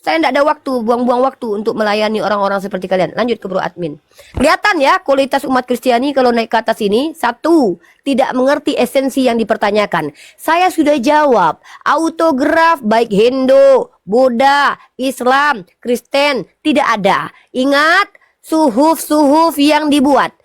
Saya tidak ada waktu, buang-buang waktu untuk melayani orang-orang seperti kalian. Lanjut ke Bro Admin. Kelihatan ya kualitas umat Kristiani kalau naik ke atas ini. Satu, tidak mengerti esensi yang dipertanyakan. Saya sudah jawab. Autograf baik Hindu, Buddha, Islam, Kristen tidak ada. Ingat, suhuf-suhuf yang dibuat.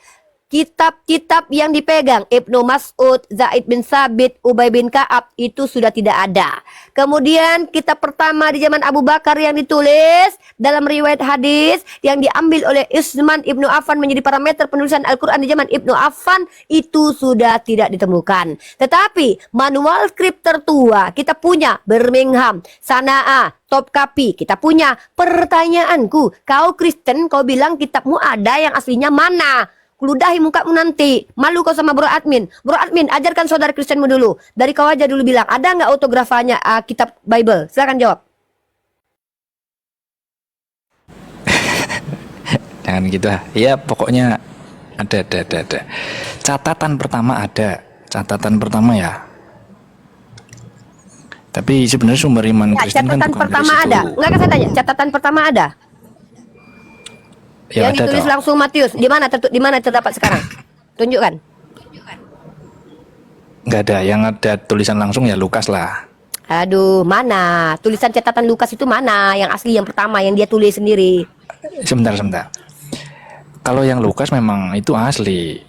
Kitab-kitab yang dipegang Ibnu Mas'ud, Zaid bin Sabit, Ubay bin Ka'ab itu sudah tidak ada. Kemudian kitab pertama di zaman Abu Bakar yang ditulis dalam riwayat hadis yang diambil oleh Utsman Ibnu Affan menjadi parameter penulisan Al-Quran di zaman Ibnu Affan itu sudah tidak ditemukan. Tetapi manual skrip tertua kita punya Birmingham, Sanaa, Topkapi kita punya. Pertanyaanku, kau Kristen kau bilang kitabmu ada yang aslinya mana? Ludahi mukamu nanti. Malu kau sama Bro Admin. Bro Admin, ajarkan saudara Kristenmu dulu. Dari kau aja dulu bilang, ada nggak autografanya kitab Bible? Silakan jawab. Jangan gitu ah. Ya pokoknya ada. Catatan pertama ada. Catatan pertama ya. Tapi sebenarnya sumber iman Kristen kan catatan pertama ada. Enggak saya tanya, catatan pertama ada. Ya, yang ditulis langsung Matius. Di mana terdapat sekarang? Tunjukkan. Enggak ada. Yang ada tulisan langsung ya Lukas lah. Aduh, mana? Tulisan catatan Lukas itu mana? Yang asli, yang pertama, yang dia tulis sendiri. Sebentar. Kalau yang Lukas memang itu asli.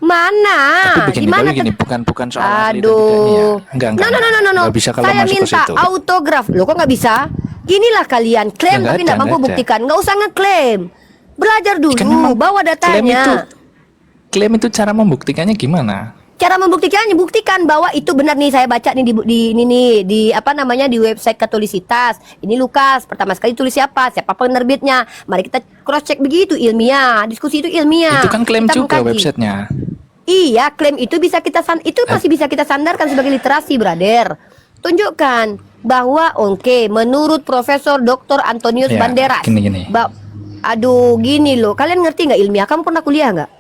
Mana? Tapi begini, bukan soal asli dan tidaknya. Enggak. No. Nggak bisa kalau saya masuk minta ke situ. autograf. Loh kok nggak bisa? Ginilah kalian klaim Ya, tapi nggak mampu buktikan. Nggak usah ngeklaim. Belajar dulu, bawa datanya. Klaim itu cara membuktikannya gimana? Cara membuktikannya, buktikan bahwa itu benar nih, saya baca nih di apa namanya, di website Katolisitas. Ini Lukas pertama sekali tulis siapa penerbitnya. Mari kita cross check, begitu ilmiah. Diskusi itu ilmiah. Itu kan klaim Kita juga mengkaji. websitenya. Iya, klaim itu bisa kita masih bisa kita sandarkan sebagai literasi, brother. Tunjukkan bahwa oke, menurut Profesor Dr. Antonius Ya, Banderas. gini. Aduh, gini loh. Kalian ngerti nggak ilmiah? Kamu pernah kuliah nggak?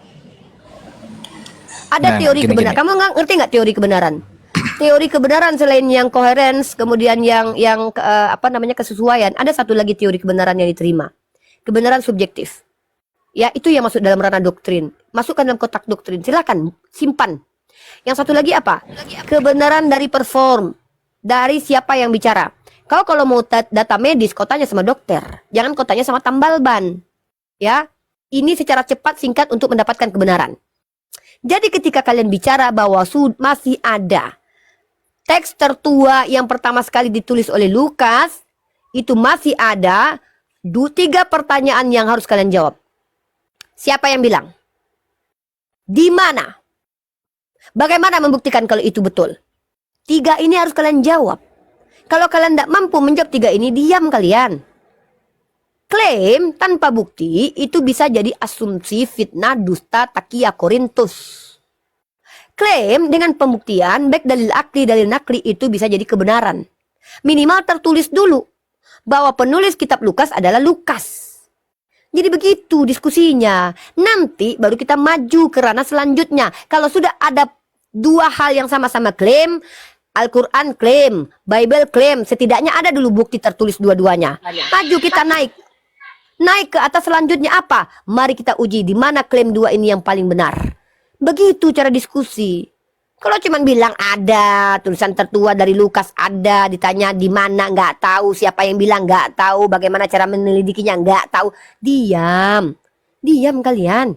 Ada Nah, teori kebenaran. Kamu ngerti nggak teori kebenaran? Teori kebenaran selain yang coherence, kemudian yang apa namanya, kesesuaian. Ada satu lagi teori kebenaran yang diterima. Kebenaran subjektif. Ya, itu yang masuk dalam ranah doktrin. Masukkan dalam kotak doktrin. Silakan simpan. Yang satu lagi apa? Kebenaran dari perform. Dari siapa yang bicara. Kalau mau data medis, kotanya sama dokter. Jangan kotanya sama tambal ban. Ya, ini secara cepat singkat untuk mendapatkan kebenaran. Jadi ketika kalian bicara bahwa masih ada teks tertua yang pertama sekali ditulis oleh Lukas, itu masih ada 3 pertanyaan yang harus kalian jawab. Siapa yang bilang? Di mana? Bagaimana membuktikan kalau itu betul? 3 ini harus kalian jawab. Kalau kalian tidak mampu menjawab 3 ini, diam kalian. Klaim tanpa bukti itu bisa jadi asumsi, fitnah, dusta, takia, korintus. Klaim dengan pembuktian, baik dalil akli, dalil nakli, itu bisa jadi kebenaran. Minimal tertulis dulu bahwa penulis kitab Lukas adalah Lukas. Jadi begitu diskusinya. Nanti baru kita maju ke ranah selanjutnya. Kalau sudah ada 2 hal yang sama-sama klaim, Al-Quran klaim, Bible klaim, setidaknya ada dulu bukti tertulis dua-duanya. Maju kita naik. Naik ke atas selanjutnya apa? Mari kita uji di mana klaim 2 ini yang paling benar. Begitu cara diskusi. Kalau cuma bilang ada tulisan tertua dari Lukas, ada, ditanya di mana, nggak tahu, siapa yang bilang, nggak tahu, bagaimana cara menyelidikinya, nggak tahu, diam kalian.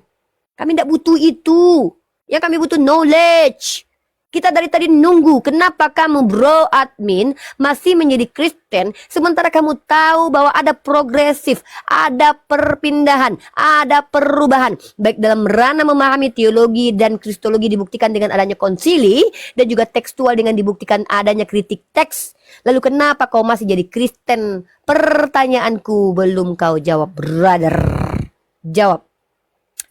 Kami tidak butuh itu. Yang kami butuh knowledge. Kita dari tadi nunggu, kenapa kamu bro admin masih menjadi Kristen sementara kamu tahu bahwa ada progresif, ada perpindahan, ada perubahan. Baik dalam ranah memahami teologi dan kristologi dibuktikan dengan adanya konsili dan juga tekstual dengan dibuktikan adanya kritik teks. Lalu kenapa kau masih jadi Kristen? Pertanyaanku belum kau jawab, brother. Jawab.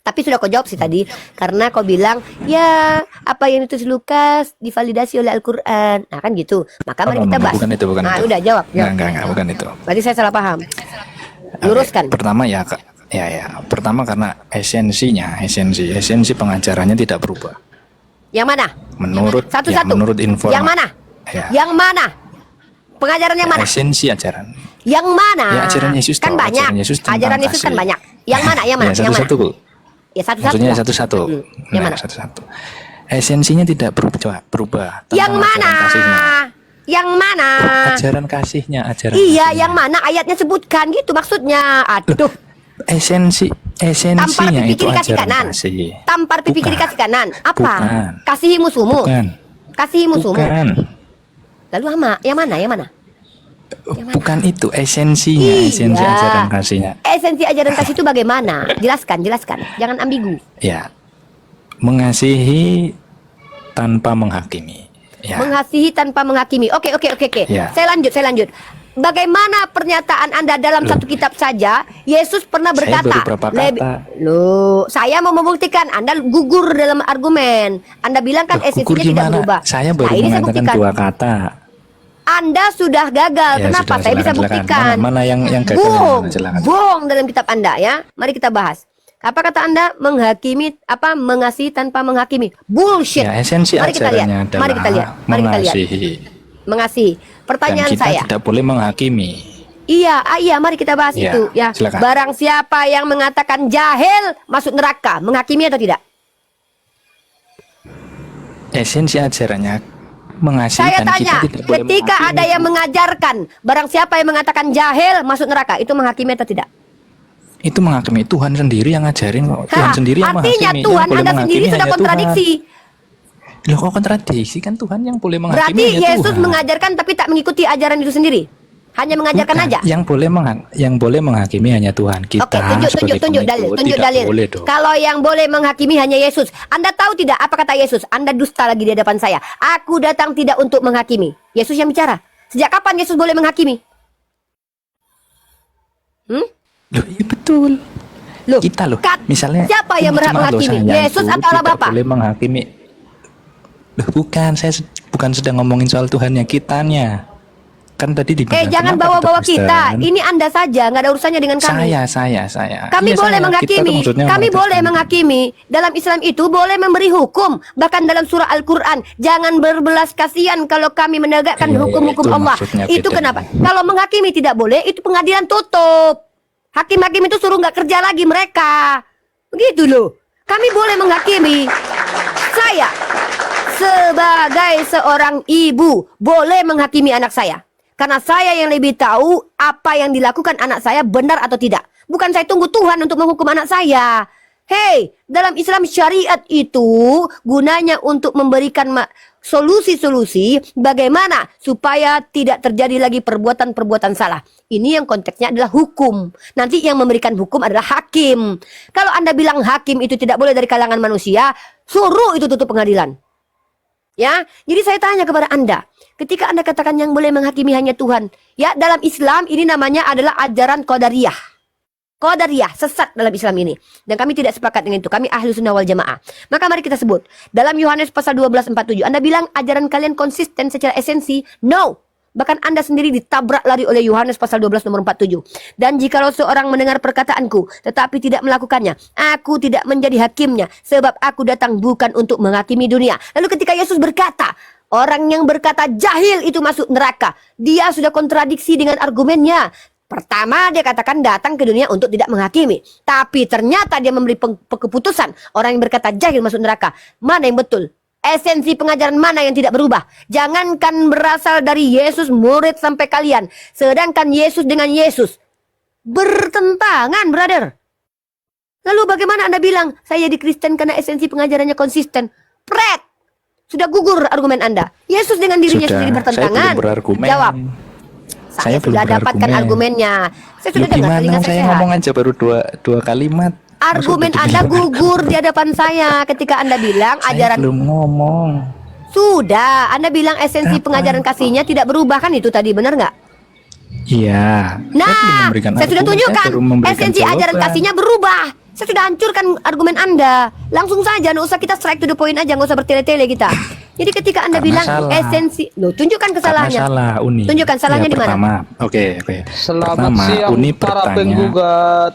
Tapi sudah kau jawab sih tadi, karena kau bilang, ya apa yang ditulis Lukas divalidasi oleh Al-Quran. Nah kan gitu, maka mari kita bahas. Bukan itu. Nah udah jawab. Enggak, bukan itu. Berarti saya salah paham. Luruskan. Pertama pertama karena esensi pengajarannya tidak berubah. Yang mana? Menurut Satu-satu. menurut informasi. Yang mana? Ya. Yang mana? Pengajaran yang mana? Esensi ajaran. Yang mana? Ya, ajaran Yesus kan toh, banyak. ajaran Yesus kan tentang kasih. banyak. Yang mana? Yang mana? Ya, satu-satu. Ya satu-satu. Maksudnya lah. satu-satu. Yang mana? Satu-satu. Esensinya tidak berubah. Yang tentang mana? ajaran kasihnya. Yang mana? Ajaran kasihnya, ajaran Iya, kasihnya. yang mana ayatnya sebutkan gitu maksudnya. Aduh. Esensinya pipi itu kiri kasih ajaran kanan. kasih. Tampar pipi Bukan. kiri kasih kanan. Apa? Bukan. Kasihi musuhmu. Bukan. Kasihi musuhmu. Bukan. Lalu yang mana? Yang mana? Bukan itu esensinya, Iya. esensi ajaran kasihnya. Esensi ajaran kasih itu bagaimana? Jelaskan. Jangan ambigu. Ya, mengasihi tanpa menghakimi. Ya. Mengasihi tanpa menghakimi. Oke. Ya. Saya lanjut. Bagaimana pernyataan Anda dalam satu kitab saja? Yesus pernah Saya berkata. baru berapa kata. Saya mau membuktikan Anda gugur dalam argumen. Anda bilang kan Loh, esensinya gugur tidak gimana? berubah. Saya baru Nah, ini saya mengatakan buktikan. 2 kata. Anda sudah gagal. Ya, Kenapa? sudah, Saya bisa silakan. buktikan. Mana yang gagal? Bohong, Yang mana? Silakan. bohong dalam kitab Anda ya. Mari kita bahas. Apa kata Anda? Mengasihi tanpa menghakimi. Bullshit. Ya, esensi Mari kita lihat. ajarannya adalah Mari kita lihat. mengasihi. Mengasihi. Pertanyaan Dan kita saya. tidak boleh menghakimi. Iya, mari kita bahas Ya, itu ya. silakan. Barang siapa yang mengatakan jahil masuk neraka, menghakimi atau tidak? Esensi ajarannya mengasihi Saya dan tanya, kita tidak boleh ketika menghakimi. ada yang mengajarkan, barang siapa yang mengatakan jahil masuk neraka, itu menghakimi atau tidak? Itu menghakimi. Tuhan sendiri yang ngajarin kok. Tuhan sendiri yang artinya menghakimi. Tuhan Yang boleh Anda sendiri menghakimi sudah hanya kontradiksi. Tuhan. Loh, kok kontradiksi? Kan Tuhan yang boleh menghakimi Berarti hanya Yesus Tuhan. mengajarkan tapi tak mengikuti ajaran itu sendiri. Hanya mengajarkan Bukan. aja. Yang boleh menghakimi hanya Tuhan. Kita Oke, tunjuk dalil, tunjuk dalil. Boleh dong. Kalau yang boleh menghakimi hanya Yesus. Anda tahu tidak apa kata Yesus? Anda dusta lagi di hadapan saya. Aku datang tidak untuk menghakimi. Yesus yang bicara. Sejak kapan Yesus boleh menghakimi? Loh, iya betul. Loh, Kita loh. Kat, Misalnya siapa yang berhak jemaat menghakimi? dosanya Yesus itu atau Allah tidak Bapa? boleh menghakimi. Loh, bukan, saya bukan sedang ngomongin soal Tuhannya, kitanya. Kan tadi dibilang. Jangan kenapa bawa-bawa Kristen? kita. Ini Anda saja, nggak ada urusannya dengan kami. Saya. Kami Iya, boleh saya. menghakimi. Kita tuh maksudnya Kami orang boleh Kristen. menghakimi. Dalam Islam itu boleh memberi hukum. Bahkan dalam surah Al-Quran, jangan berbelas kasihan kalau kami menegakkan Iya, hukum-hukum itu Allah. maksudnya Itu beda. kenapa? Kalau menghakimi tidak boleh, itu pengadilan tutup. Hakim-hakim itu suruh nggak kerja lagi mereka. Begitu loh. Kami boleh menghakimi. Saya sebagai seorang ibu boleh menghakimi anak saya. Karena saya yang lebih tahu apa yang dilakukan anak saya benar atau tidak. Bukan saya tunggu Tuhan untuk menghukum anak saya. Hei, dalam Islam syariat itu gunanya untuk memberikan solusi-solusi bagaimana supaya tidak terjadi lagi perbuatan-perbuatan salah. Ini yang konteksnya adalah hukum. Nanti yang memberikan hukum adalah hakim. Kalau Anda bilang hakim itu tidak boleh dari kalangan manusia, suruh itu tutup pengadilan. Ya, jadi saya tanya kepada Anda, ketika Anda katakan yang boleh menghakimi hanya Tuhan, ya dalam Islam ini namanya adalah ajaran Qadariyah. Qadariyah, sesat dalam Islam ini. Dan kami tidak sepakat dengan itu, kami ahli sunnah wal jamaah. Maka mari kita sebut, dalam Yohanes pasal 12:47, Anda bilang ajaran kalian konsisten secara esensi? No. Bahkan Anda sendiri ditabrak lari oleh Yohanes pasal 12 nomor 47. Dan jikalau seorang mendengar perkataanku tetapi tidak melakukannya, aku tidak menjadi hakimnya, sebab aku datang bukan untuk menghakimi dunia. Lalu ketika Yesus berkata, orang yang berkata jahil itu masuk neraka, dia sudah kontradiksi dengan argumennya. Pertama dia katakan datang ke dunia untuk tidak menghakimi, tapi ternyata dia memberi keputusan orang yang berkata jahil masuk neraka. Mana yang betul? Esensi pengajaran mana yang tidak berubah? Jangankan berasal dari Yesus, murid sampai kalian. Sedangkan Yesus dengan Yesus bertentangan, brother. Lalu bagaimana Anda bilang, saya jadi Kristen karena esensi pengajarannya konsisten? Pret! Sudah gugur argumen Anda. Yesus dengan dirinya sendiri bertentangan. Saya belum berargumen. Jawab. Saya belum sudah dapatkan berargumen. argumennya. Saya sudah dengar Gimana telinga saya sehat. ngomong aja baru dua kalimat. Argumen Maksudnya Anda gimana? gugur di hadapan saya ketika Anda bilang Saya ajaran belum ngomong. sudah. Anda bilang esensi Kapan? pengajaran kasihnya tidak berubah kan itu tadi, benar nggak? Iya. Nah, saya sudah tunjukkan esensi ajaran kasihnya berubah. Saya sudah hancurkan argumen Anda. Langsung saja, nggak usah kita strike to the point aja, nggak usah bertele-tele kita. Jadi ketika Anda Karena bilang salah. esensi, loh, tunjukkan kesalahannya. Salah, Uni. Tunjukkan salahnya di mana? Pertama, oke. Selamat Pertama, siang Uni para bertanya. penggugat.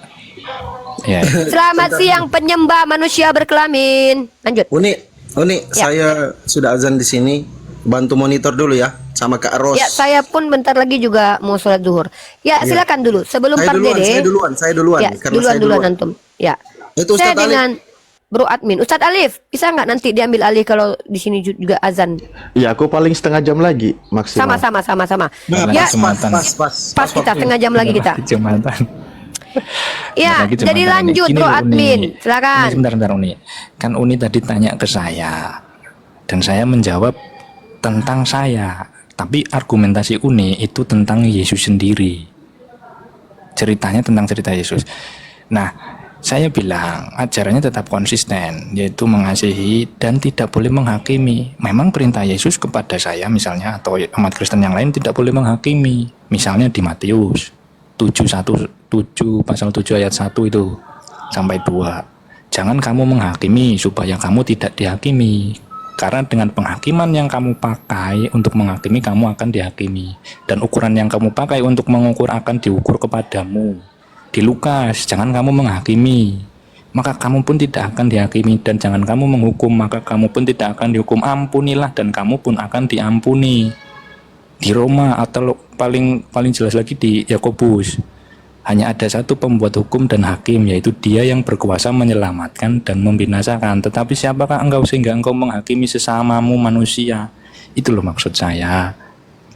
Ya. Selamat siang penyembah manusia berkelamin. Lanjut. Uni, Ya. saya sudah azan di sini. Bantu monitor dulu ya, sama Kak Ros. Ya, saya pun bentar lagi juga mau sholat zuhur. Ya, silakan dulu. Sebelum Saya Pak duluan, Dede. saya duluan. Ya, Karena saya duluan antum. Ya. Itu Saya Ustadz Alif. dengan Bro Admin. Ustadz Alif, bisa nggak nanti diambil alih kalau di sini juga azan? Ya, aku paling setengah jam lagi maksimal. Sama. Karena Ya, kesempatan. pas kita setengah jam lagi kita. Jumatan. Ya, Lagi jadi Jumatan lanjut ini. Gini Bro loh, Admin. Uni. Silakan. Ini sebentar Uni. Kan Uni tadi tanya ke saya dan saya menjawab tentang saya. Tapi argumentasi Uni itu tentang Yesus sendiri. Ceritanya tentang cerita Yesus. Nah, saya bilang ajarannya tetap konsisten, yaitu mengasihi dan tidak boleh menghakimi. Memang perintah Yesus kepada saya misalnya atau umat Kristen yang lain tidak boleh menghakimi. Misalnya di Matius 7 pasal 7 ayat 1 itu sampai 2. Jangan kamu menghakimi supaya kamu tidak dihakimi. Karena dengan penghakiman yang kamu pakai untuk menghakimi, kamu akan dihakimi. Dan ukuran yang kamu pakai untuk mengukur akan diukur kepadamu. Di Lukas, jangan kamu menghakimi, maka kamu pun tidak akan dihakimi. Dan jangan kamu menghukum, maka kamu pun tidak akan dihukum. Ampunilah dan kamu pun akan diampuni. Di Roma atau paling jelas lagi di Yakobus, hanya ada satu pembuat hukum dan hakim, yaitu Dia yang berkuasa menyelamatkan dan membinasakan. Tetapi siapakah engkau sehingga engkau menghakimi sesamamu manusia? Itu loh maksud saya.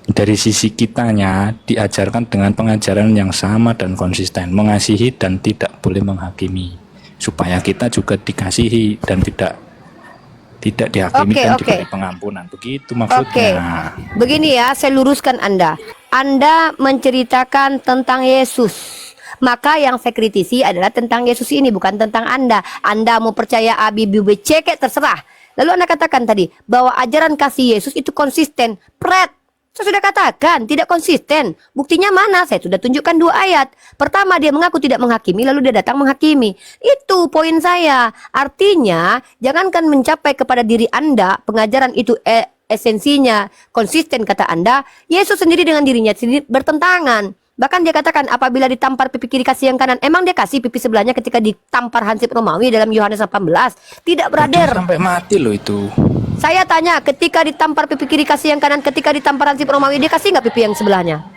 Dari sisi kitanya diajarkan dengan pengajaran yang sama dan konsisten, mengasihi dan tidak boleh menghakimi, supaya kita juga dikasihi dan tidak dihakimi dan diberi pengampunan. Begitu maksudnya. Begini ya, saya luruskan Anda. Anda menceritakan tentang Yesus. Maka yang saya kritisi adalah tentang Yesus ini, bukan tentang Anda. Anda mau percaya A, B, B, C, kayak terserah. Lalu Anda katakan tadi bahwa ajaran kasih Yesus itu konsisten. Pret, saya sudah katakan tidak konsisten. Buktinya mana? Saya sudah tunjukkan 2 ayat. Pertama, dia mengaku tidak menghakimi, lalu dia datang menghakimi. Itu poin saya. Artinya, jangankan mencapai kepada diri Anda, pengajaran itu esensinya konsisten kata Anda. Yesus sendiri dengan dirinya sendiri bertentangan. Bahkan dia katakan apabila ditampar pipi kiri kasih yang kanan. Emang dia kasih pipi sebelahnya ketika ditampar Hansip Romawi dalam Yohanes 18? Tidak, brother. Sampai mati loh itu. Saya tanya, ketika ditampar pipi kiri kasih yang kanan, ketika ditampar Hansip Romawi, dia kasih nggak pipi yang sebelahnya?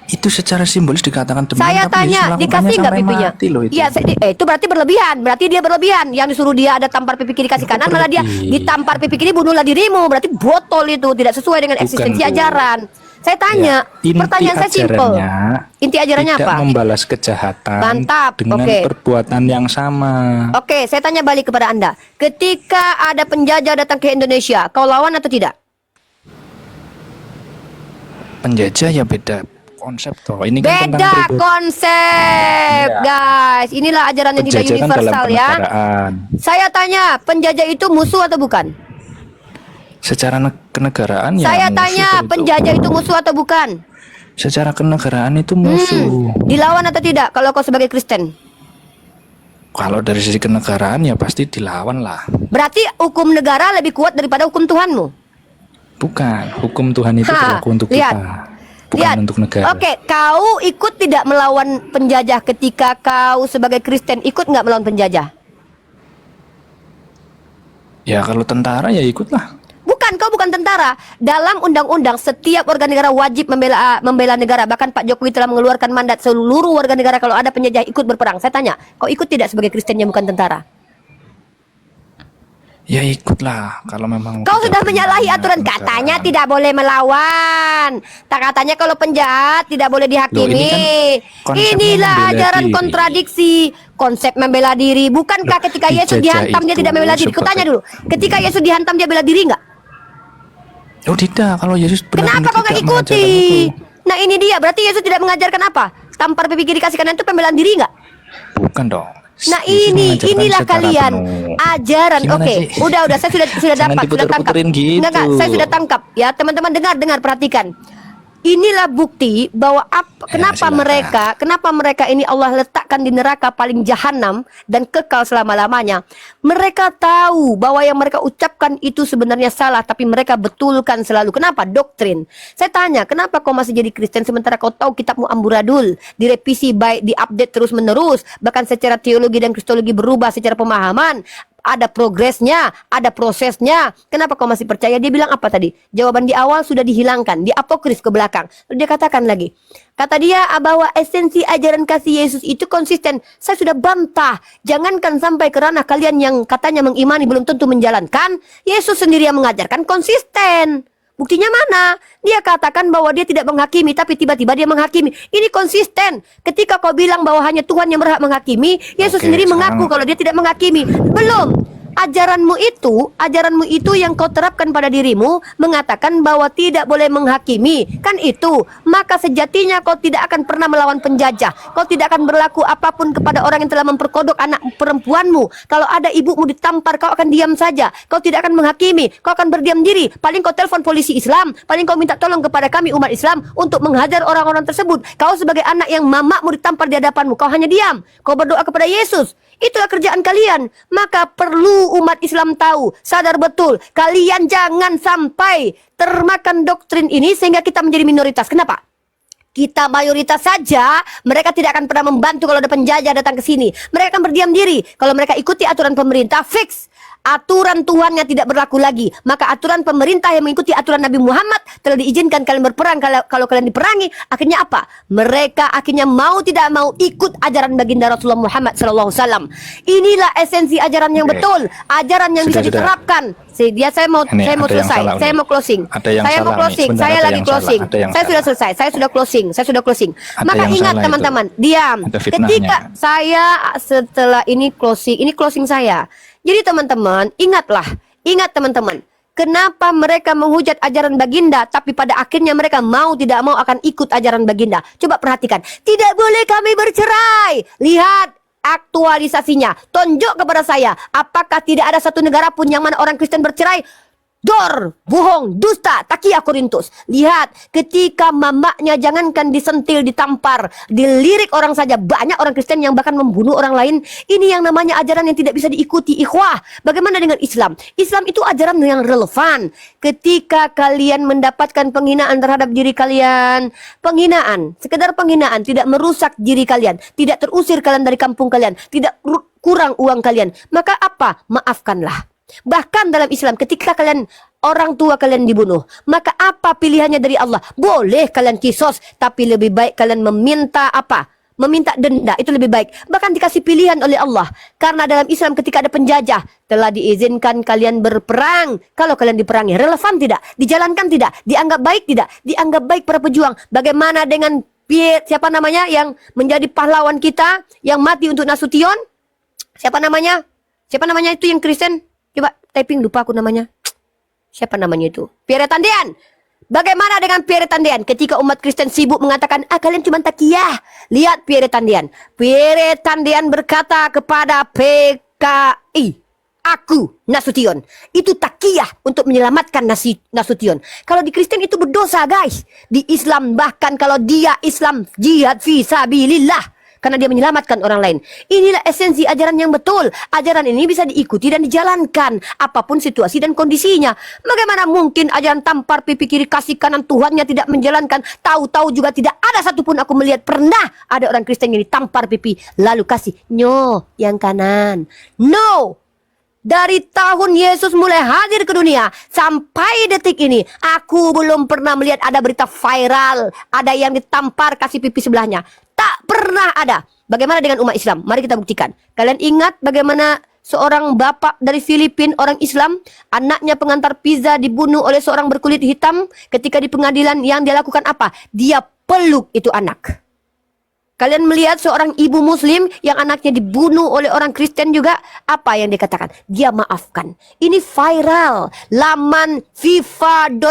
Itu secara simbolis dikatakan demikian. Saya tanya, dikasih nggak pipinya? Iya, itu berarti berlebihan. Berarti dia berlebihan. Yang disuruh dia ada tampar pipi kiri kasih kanan, malah dia ditampar pipi kiri, bunuhlah dirimu. Berarti botol itu, tidak sesuai dengan eksistensi ajaran. Saya tanya, pertanyaan saya simpel. Inti ajarannya tidak apa? Membalas kejahatan. Mantap, dengan perbuatan yang sama. Oke, saya tanya balik kepada Anda. Ketika ada penjajah datang ke Indonesia, kau lawan atau tidak? Penjajah ya beda konsep toh. Ini kan Beda konsep, guys. Inilah ajaran yang tidak penjajahan universal dalam ya. kenegaraan. Saya tanya, penjajah itu musuh atau bukan? Secara kenegaraan ya Saya musuh tanya, tentu. penjajah itu musuh atau bukan? Secara kenegaraan itu musuh. Dilawan atau tidak kalau kau sebagai Kristen? Kalau dari sisi kenegaraan ya pasti dilawan lah. Berarti hukum negara lebih kuat daripada hukum Tuhanmu? Bukan, hukum Tuhan itu berlaku untuk lihat. kita, bukan untuk negara. Oke, kau ikut tidak melawan penjajah ketika kau sebagai Kristen ikut nggak melawan penjajah? Ya kalau tentara ya ikutlah. Bukan, kau bukan tentara. Dalam undang-undang setiap warga negara wajib membela negara. Bahkan Pak Jokowi telah mengeluarkan mandat seluruh warga negara kalau ada penjajah ikut berperang. Saya tanya, kau ikut tidak sebagai Kristen yang bukan tentara? Ya ikutlah kalau memang. Kau kita sudah menyalahi punya aturan. kenegaraan. Katanya tidak boleh melawan. Tak katanya kalau penjahat tidak boleh dihakimi. Loh, ini kan konsepnya Inilah membela ajaran diri. kontradiksi. Konsep membela diri. Bukankah ketika Yesus dijajah dihantam dia itu tidak membela diri? Kau tanya dulu. Ketika Yesus dihantam dia bela diri nggak? Oh tidak, kalau Yesus Kenapa kau nggak ikuti? Nah ini dia. Berarti Yesus tidak mengajarkan apa? Tampar pipi kiri kasih kanan itu pembelaan diri nggak? Bukan dong. Nah Yesus mengajarkan inilah secara kalian penuh. ajaran. Gimana Oke, sih? udah saya sudah Jangan dapat, sudah tangkap. diputer-puterin gitu. Enggak, saya sudah tangkap ya teman-teman, dengar perhatikan. Inilah bukti bahwa kenapa mereka ini Allah letakkan di neraka paling jahanam dan kekal selama-lamanya. Mereka tahu bahwa yang mereka ucapkan itu sebenarnya salah, tapi mereka betulkan selalu. Kenapa? Doktrin. Saya tanya, kenapa kau masih jadi Kristen sementara kau tahu kitabmu amburadul, direvisi baik, diupdate terus menerus, bahkan secara teologi dan kristologi berubah secara pemahaman. Ada progresnya, ada prosesnya. Kenapa kau masih percaya? Dia bilang apa tadi? Jawaban di awal sudah dihilangkan, di apokrif ke belakang. Lalu dia katakan lagi, kata dia bahwa esensi ajaran kasih Yesus itu konsisten. Saya sudah bantah. Jangankan sampai ke ranah kalian yang katanya mengimani belum tentu menjalankan. Yesus sendiri yang mengajarkan konsisten. Buktinya mana? Dia katakan bahwa dia tidak menghakimi, tapi tiba-tiba dia menghakimi. Ini konsisten. Ketika kau bilang bahwa hanya Tuhan yang berhak menghakimi, Yesus sendiri mengaku kalau dia tidak menghakimi. Belum. Ajaranmu itu yang kau terapkan pada dirimu mengatakan bahwa tidak boleh menghakimi. Kan itu. Maka sejatinya kau tidak akan pernah melawan penjajah. Kau tidak akan berlaku apapun kepada orang yang telah memperkodok anak perempuanmu. Kalau ada ibumu ditampar, kau akan diam saja. Kau tidak akan menghakimi. Kau akan berdiam diri. Paling kau telepon polisi Islam. Paling kau minta tolong kepada kami umat Islam untuk menghajar orang-orang tersebut. Kau sebagai anak yang mamamu ditampar di hadapanmu, kau hanya diam. Kau berdoa kepada Yesus. Itulah kerjaan kalian. Maka perlu umat Islam tahu, sadar betul, kalian jangan sampai termakan doktrin ini sehingga kita menjadi minoritas. Kenapa? Kita mayoritas saja, mereka tidak akan pernah membantu kalau ada penjajah datang ke sini. Mereka akan berdiam diri. Kalau mereka ikuti aturan pemerintah, fix. Aturan Tuhannya tidak berlaku lagi. Maka aturan pemerintah yang mengikuti aturan Nabi Muhammad telah diizinkan kalian berperang. Kalau kalian diperangi, akhirnya apa? Mereka akhirnya mau tidak mau ikut ajaran baginda Rasulullah Muhammad SAW. Inilah esensi ajaran yang betul, ajaran yang bisa diterapkan. Saya mau selesai. Saya mau closing. Saya lagi closing. Saya sudah selesai. Saya sudah closing. Maka ingat teman-teman, diam. Ketika saya setelah ini closing saya. Jadi teman-teman, ingat teman-teman, Kenapa mereka menghujat ajaran baginda, tapi pada akhirnya mereka mau tidak mau akan ikut ajaran baginda? Coba perhatikan. Tidak boleh kami bercerai. Lihat aktualisasinya. Tunjuk kepada saya, apakah tidak ada satu negara pun yang mana orang Kristen bercerai? Dor, bohong, dusta, takia Korintus. Lihat, ketika mamaknya jangankan disentil, ditampar, dilirik orang saja, banyak orang Kristen yang bahkan membunuh orang lain. Ini yang namanya ajaran yang tidak bisa diikuti, ikhwah. Bagaimana dengan Islam? Islam itu ajaran yang relevan. Ketika kalian mendapatkan penghinaan terhadap diri kalian, penghinaan, sekedar penghinaan, tidak merusak diri kalian, tidak terusir kalian dari kampung kalian, tidak kurang uang kalian, maka apa? Maafkanlah. Bahkan dalam Islam, ketika kalian orang tua kalian dibunuh, maka apa pilihannya dari Allah? Boleh kalian kisos, tapi lebih baik kalian meminta apa? Meminta denda, itu lebih baik. Bahkan dikasih pilihan oleh Allah. Karena dalam Islam ketika ada penjajah, telah diizinkan kalian berperang. Kalau kalian diperangi, relevan tidak? Dijalankan tidak? Dianggap baik tidak? Dianggap baik para pejuang. Bagaimana dengan siapa namanya yang menjadi pahlawan kita, yang mati untuk Nasution? Siapa namanya? Siapa namanya itu yang Kristen? Coba typing, lupa aku namanya. Siapa namanya itu? Pierre Tandean. Bagaimana dengan Pierre Tandean ketika umat Kristen sibuk mengatakan, kalian cuma takiyah. Lihat Pierre Tandean. Pierre Tandean berkata kepada PKI, aku Nasution. Itu takiyah untuk menyelamatkan Nasution. Kalau di Kristen itu berdosa, guys. Di Islam bahkan kalau dia Islam jihad fi sabilillah, karena dia menyelamatkan orang lain. Inilah esensi ajaran yang betul. Ajaran ini bisa diikuti dan dijalankan apapun situasi dan kondisinya. Bagaimana mungkin ajaran tampar pipi kiri kasih kanan Tuhannya tidak menjalankan? Tahu-tahu juga tidak ada satupun aku melihat pernah ada orang Kristen yang ditampar pipi lalu kasih nyo yang kanan. No. Dari tahun Yesus mulai hadir ke dunia sampai detik ini, aku belum pernah melihat ada berita viral ada yang ditampar kasih pipi sebelahnya. Tak pernah ada. Bagaimana dengan umat Islam? Mari kita buktikan. Kalian ingat bagaimana seorang bapak dari Filipina, orang Islam, anaknya pengantar pizza dibunuh oleh seorang berkulit hitam. Ketika di pengadilan, yang dia lakukan apa? Dia peluk itu anak. Kalian melihat seorang ibu muslim yang anaknya dibunuh oleh orang Kristen juga, apa yang dia katakan? Dia maafkan. Ini viral. Laman fifa.co.id,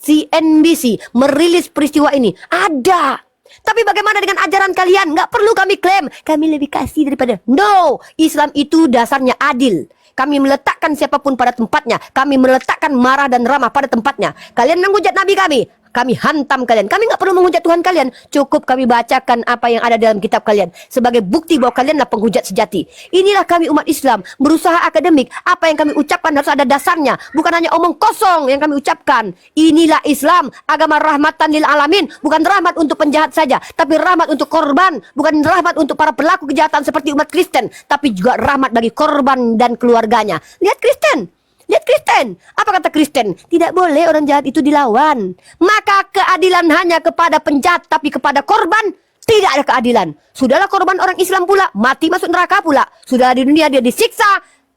CNBC merilis peristiwa ini. Ada. Tapi bagaimana dengan ajaran kalian? Nggak perlu kami klaim kami lebih kasih daripada. No, Islam itu dasarnya adil. Kami meletakkan siapapun pada tempatnya. Kami meletakkan marah dan ramah pada tempatnya. Kalian menghujat Nabi kami hantam kalian. Kami nggak perlu menghujat Tuhan kalian. Cukup kami bacakan apa yang ada dalam kitab kalian sebagai bukti bahwa kalianlah penghujat sejati. Inilah kami umat Islam, berusaha akademik. Apa yang kami ucapkan harus ada dasarnya, bukan hanya omong kosong yang kami ucapkan. Inilah Islam, agama rahmatan lil alamin, bukan rahmat untuk penjahat saja, tapi rahmat untuk korban, bukan rahmat untuk para pelaku kejahatan seperti umat Kristen, tapi juga rahmat bagi korban dan keluarganya. Lihat Kristen. Lihat Kristen. Apa kata Kristen? Tidak boleh orang jahat itu dilawan. Maka keadilan hanya kepada penjahat, tapi kepada korban tidak ada keadilan. Sudahlah korban orang Islam pula, mati masuk neraka pula. Sudahlah di dunia dia disiksa,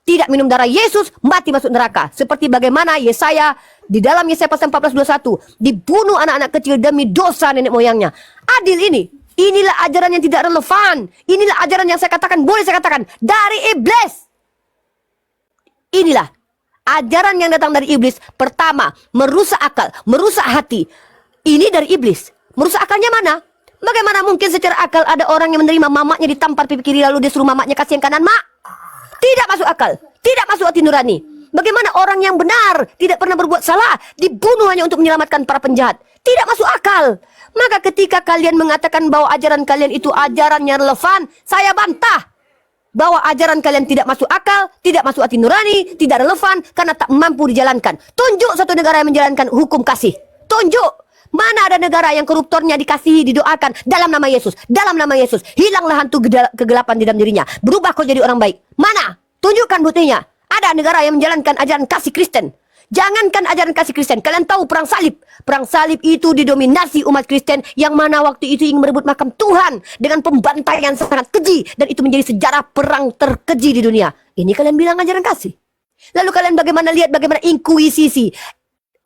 tidak minum darah Yesus, mati masuk neraka. Seperti bagaimana Yesaya di dalam Yesaya pasal 14:21 dibunuh anak-anak kecil demi dosa nenek moyangnya. Adil ini. Inilah ajaran yang tidak relevan. Inilah ajaran yang saya katakan, boleh saya katakan, dari iblis. Inilah ajaran yang datang dari iblis. Pertama, merusak akal, merusak hati. Ini dari iblis. Merusak akalnya mana? Bagaimana mungkin secara akal ada orang yang menerima mamaknya ditampar pipi kiri lalu dia suruh mamaknya kasih yang kanan? Tidak masuk akal. Tidak masuk hati nurani. Bagaimana orang yang benar, tidak pernah berbuat salah, dibunuh hanya untuk menyelamatkan para penjahat? Tidak masuk akal. Maka ketika kalian mengatakan bahwa ajaran kalian itu ajaran yang relevan, saya bantah bahwa ajaran kalian tidak masuk akal, tidak masuk hati nurani, tidak relevan, karena tak mampu dijalankan. Tunjuk satu negara yang menjalankan hukum kasih. Tunjuk. Mana ada negara yang koruptornya dikasihi, didoakan dalam nama Yesus. Dalam nama Yesus. Hilanglah hantu kegelapan di dalam dirinya. Berubah kau jadi orang baik. Mana? Tunjukkan buktinya. Ada negara yang menjalankan ajaran kasih Kristen. Jangankan ajaran kasih Kristen, kalian tahu perang salib. Perang salib itu didominasi umat Kristen yang mana waktu itu ingin merebut makam Tuhan dengan pembantaian sangat keji, dan itu menjadi sejarah perang terkeji di dunia. Ini kalian bilang ajaran kasih. Lalu kalian bagaimana lihat bagaimana inkuisisi,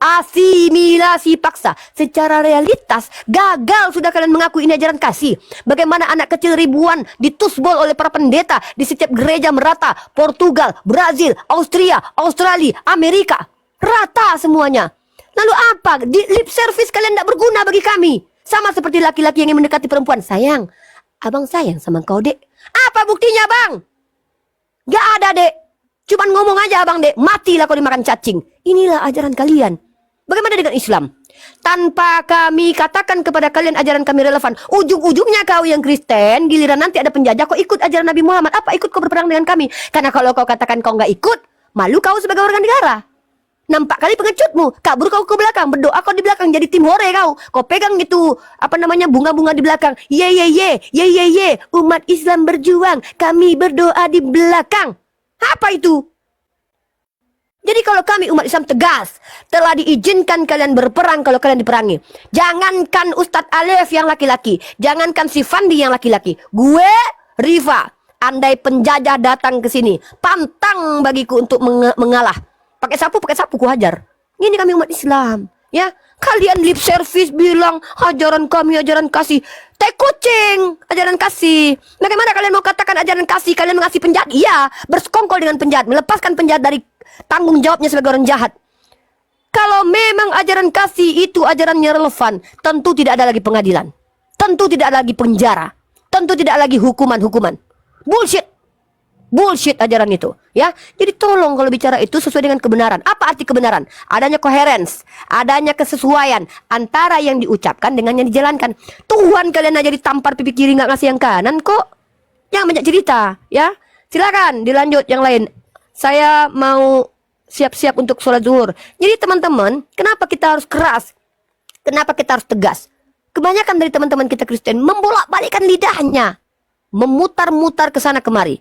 Asimilasi paksa. Secara realitas, gagal sudah kalian mengaku ini ajaran kasih. Bagaimana anak kecil ribuan ditusbol oleh para pendeta di setiap gereja merata. Portugal, Brazil, Austria, Australia, Amerika. Rata semuanya. Lalu apa? Di lip service kalian tidak berguna bagi kami. Sama seperti laki-laki yang ingin mendekati perempuan. Sayang, abang sayang sama kau, dek. Apa buktinya, bang? Gak ada, dek. Cuman ngomong aja, abang, dek. Matilah kau dimakan cacing. Inilah ajaran kalian. Bagaimana dengan Islam? Tanpa kami katakan kepada kalian ajaran kami relevan, ujung-ujungnya kau yang Kristen, giliran nanti ada penjajah, kau ikut ajaran Nabi Muhammad. Apa ikut kau berperang dengan kami? Karena kalau kau katakan kau nggak ikut, malu kau sebagai warga negara. Nampak kali pengecutmu, kabur kau ke belakang, berdoa kau di belakang, jadi tim hore kau. Kau pegang itu, bunga-bunga di belakang. Ye, umat Islam berjuang, kami berdoa di belakang. Apa itu? Jadi kalau kami umat Islam tegas, telah diizinkan kalian berperang kalau kalian diperangi. Jangankan Ustadz Alef yang laki-laki, jangankan si Fandi yang laki-laki. Gue, Riva, andai penjajah datang ke sini, pantang bagiku untuk mengalah. Pakai sapu ku hajar. Ini kami umat Islam, ya. Kalian lip service bilang ajaran kami ajaran kasih. Tai kucing, ajaran kasih. Bagaimana kalian mau katakan ajaran kasih? Kalian mengasihi penjahat? Iya, bersekongkol dengan penjahat, melepaskan penjahat dari tanggung jawabnya sebagai orang jahat. Kalau memang ajaran kasih itu ajarannya relevan, tentu tidak ada lagi pengadilan, tentu tidak ada lagi penjara, tentu tidak ada lagi hukuman. Bullshit ajaran itu, ya. Jadi tolong kalau bicara itu sesuai dengan kebenaran. Apa arti kebenaran? Adanya coherence, adanya kesesuaian antara yang diucapkan dengan yang dijalankan. Tuhan kalian aja ditampar pipi kiri nggak ngasih yang kanan kok. Yang banyak cerita, ya. Silakan dilanjut yang lain. Saya mau siap-siap untuk sholat zuhur. Jadi teman-teman, kenapa kita harus keras? Kenapa kita harus tegas? Kebanyakan dari teman-teman kita Kristen membolak-balikkan lidahnya, memutar-mutar ke sana kemari.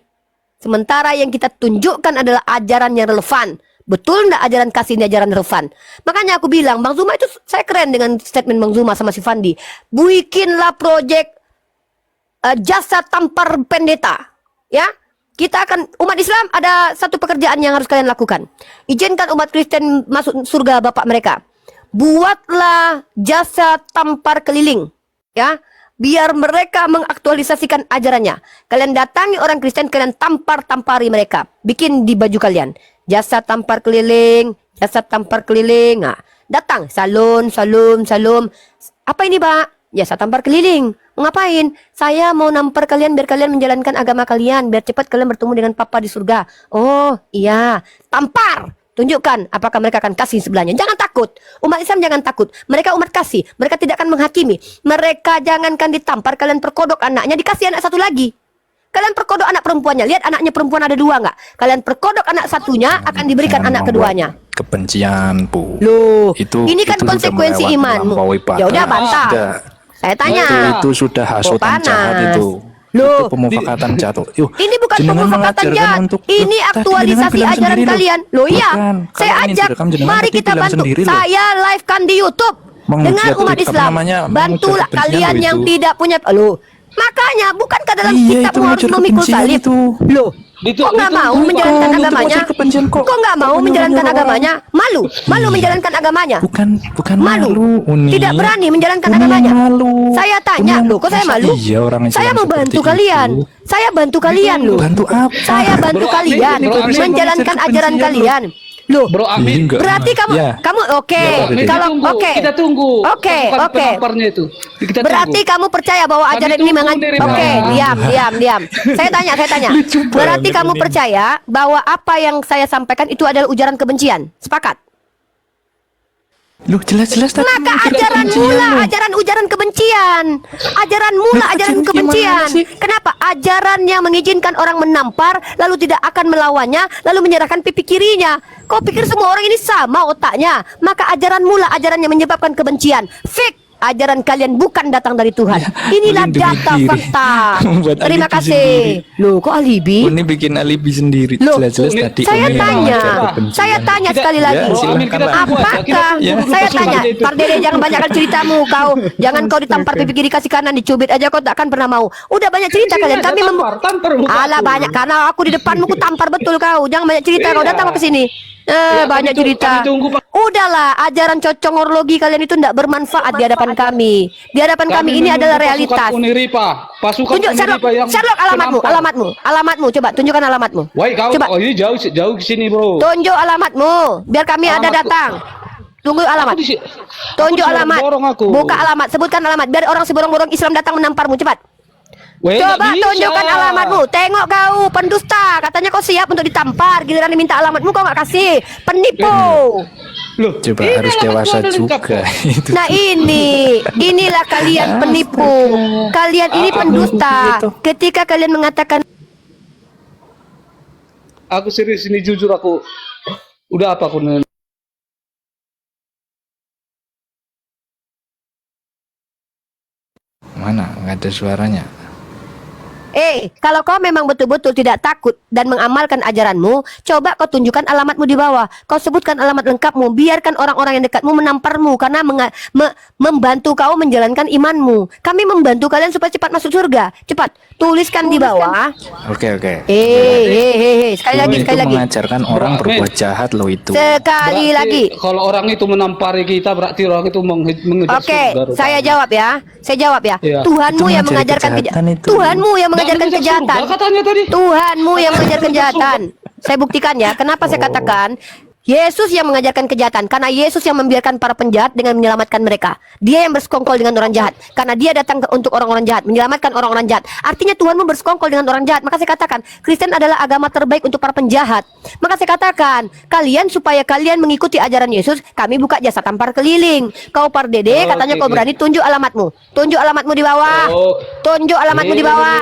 Sementara yang kita tunjukkan adalah ajaran yang relevan. Betul enggak ajaran kasih ini ajaran relevan? Makanya aku bilang, Bang Zuma itu saya keren dengan statement Bang Zuma sama si Fandi. Bikinlah project jasa tampar pendeta. Ya, kita akan, umat Islam ada satu pekerjaan yang harus kalian lakukan. Izinkan umat Kristen masuk surga Bapak mereka. Buatlah jasa tampar keliling. Ya, biar mereka mengaktualisasikan ajarannya. Kalian datangi orang Kristen, kalian tampar-tampari mereka. Bikin di baju kalian. Jasa tampar keliling, jasa tampar keliling. Nah, datang, salam. Apa ini, Pak? Jasa tampar keliling. Mau ngapain? Saya mau nampar kalian biar kalian menjalankan agama kalian. Biar cepat kalian bertemu dengan Papa di surga. Oh, iya. Tampar. Tunjukkan apakah mereka akan kasih sebelahnya. Jangan takut. Umat Islam jangan takut. Mereka umat kasih. Mereka tidak akan menghakimi. Mereka jangankan ditampar, kalian perkodok anaknya, dikasih anak satu lagi. Kalian perkodok anak perempuannya. Lihat anaknya perempuan ada dua nggak? Kalian perkodok anak satunya, akan diberikan anak keduanya. Kebencian, Bu. Loh, itu ini kan konsekuensi imanmu. Ya udah bantah. Saya tanya. Itu sudah hasutan jahat itu. Loh, itu pemufakatan jatuh. Ini bukan pemufakatan jahat. Ini aktualisasi ajaran kalian. Loh iya, saya ajak. Mari kita bantu. Saya live kan di YouTube dengan umat Islam. Bantulah kalian yang tidak punya. Loh, makanya bukankah dalam kitab harus memikul salib? Loh, kok nggak mau menjalankan agamanya? Kok nggak mau menjalankan agamanya? Malu menjalankan agamanya. Bukan malu. Tidak berani menjalankan agamanya. Saya tanya, loh, kok saya malu? Saya mau bantu kalian. Saya bantu kalian, loh. Bantu apa? Saya bantu kalian menjalankan ajaran kalian. Loh, Bro Amin, berarti kamu oke. Kalau oke, kita tunggu. Oke. Itu. Kita berarti kamu percaya bahwa ajaran ini Oke, diam. Saya tanya. Berarti kamu percaya bahwa apa yang saya sampaikan itu adalah ujaran kebencian? Sepakat? Loh, jelas-jelas tadi. Maka ajaran mula ajaran kebencian. Ajaran mula ajaran kebencian. Kenapa? Ajaran yang mengizinkan orang menampar lalu tidak akan melawannya, lalu menyerahkan pipi kirinya. Kau pikir semua orang ini sama otaknya? Maka ajaran mula ajaran yang menyebabkan kebencian. Fake. Ajaran kalian bukan datang dari Tuhan. Inilah data fakta. Terima kasih. Loh, kok alibi? Ini bikin alibi sendiri. Jelas-jelas tadi. Saya tanya sekali lagi. Apakah? Saya tanya. Pardede, jangan banyakkan ceritamu kau. Jangan kau ditampar pipi kiri kasih kanan, dicubit aja kau takkan pernah mau. Udah banyak cerita kalian. Kami Alah banyak karena aku di depanmu ku tampar betul kau. Jangan banyak cerita kau, datang ke sini. Banyak cerita. Udahlah, ajaran cocongorlogi kalian itu tidak bermanfaat di hadapan kami. Di hadapan kami ini adalah realitas. Pasukan Tunjuk Sherlock, Uniripa yang Sherlock alamatmu, coba tunjukkan alamatmu. Woi kau, Coba. oh ini jauh ke sini bro. Tunjuk alamatmu, biar kami ada Alamatku. datang. Tunggu alamat. Tunjuk alamat. Buka alamat, sebutkan alamat. Biar orang si borong-borong Islam datang menamparmu, cepat. Weh, Coba nggak bisa. tunjukkan alamatmu. Tengok kau, pendusta. Katanya kau siap untuk ditampar. Giliran diminta alamatmu kau nggak kasih. Penipu. Loh, Coba ini harus alamat dewasa gua udah lengkap juga. kok. Itu. Nah inilah kalian penipu. Kalian ini pendusta. Ketika kalian mengatakan Aku serius ini jujur aku. Udah apa aku Mana? Nggak ada suaranya. kalau kau memang betul-betul tidak takut dan mengamalkan ajaranmu, coba kau tunjukkan alamatmu di bawah. Kau sebutkan alamat lengkapmu, biarkan orang-orang yang dekatmu menamparmu karena membantu kau menjalankan imanmu. Kami membantu kalian supaya cepat masuk surga. Cepat, tuliskan di bawah. Oke. Sekali lagi. Mengajarkan orang berbuat jahat loh itu. Sekali lagi. Kalau orang itu menampari kita berarti orang itu mengejar surga. Saya jawab ya. Iya. Tuhanmu Itu yang mengajarkan kejahatan itu. Tuhanmu yang mengajarkan Nggak mengejar kejahatan. surga katanya tadi. Tuhanmu yang mengajar kejahatan. Saya buktikan ya. Kenapa saya katakan Yesus yang mengajarkan kejahatan? Karena Yesus yang membiarkan para penjahat dengan menyelamatkan mereka. Dia yang bersekongkol dengan orang jahat. Karena dia datang untuk orang-orang jahat, menyelamatkan orang-orang jahat. Artinya Tuhanmu bersekongkol dengan orang jahat. Maka saya katakan, Kristen adalah agama terbaik untuk para penjahat. Maka saya katakan, supaya kalian mengikuti ajaran Yesus, kami buka jasa tampar keliling. Kau pardede, katanya kau berani, tunjuk alamatmu. Tunjuk alamatmu di bawah. Tunjuk alamatmu di bawah.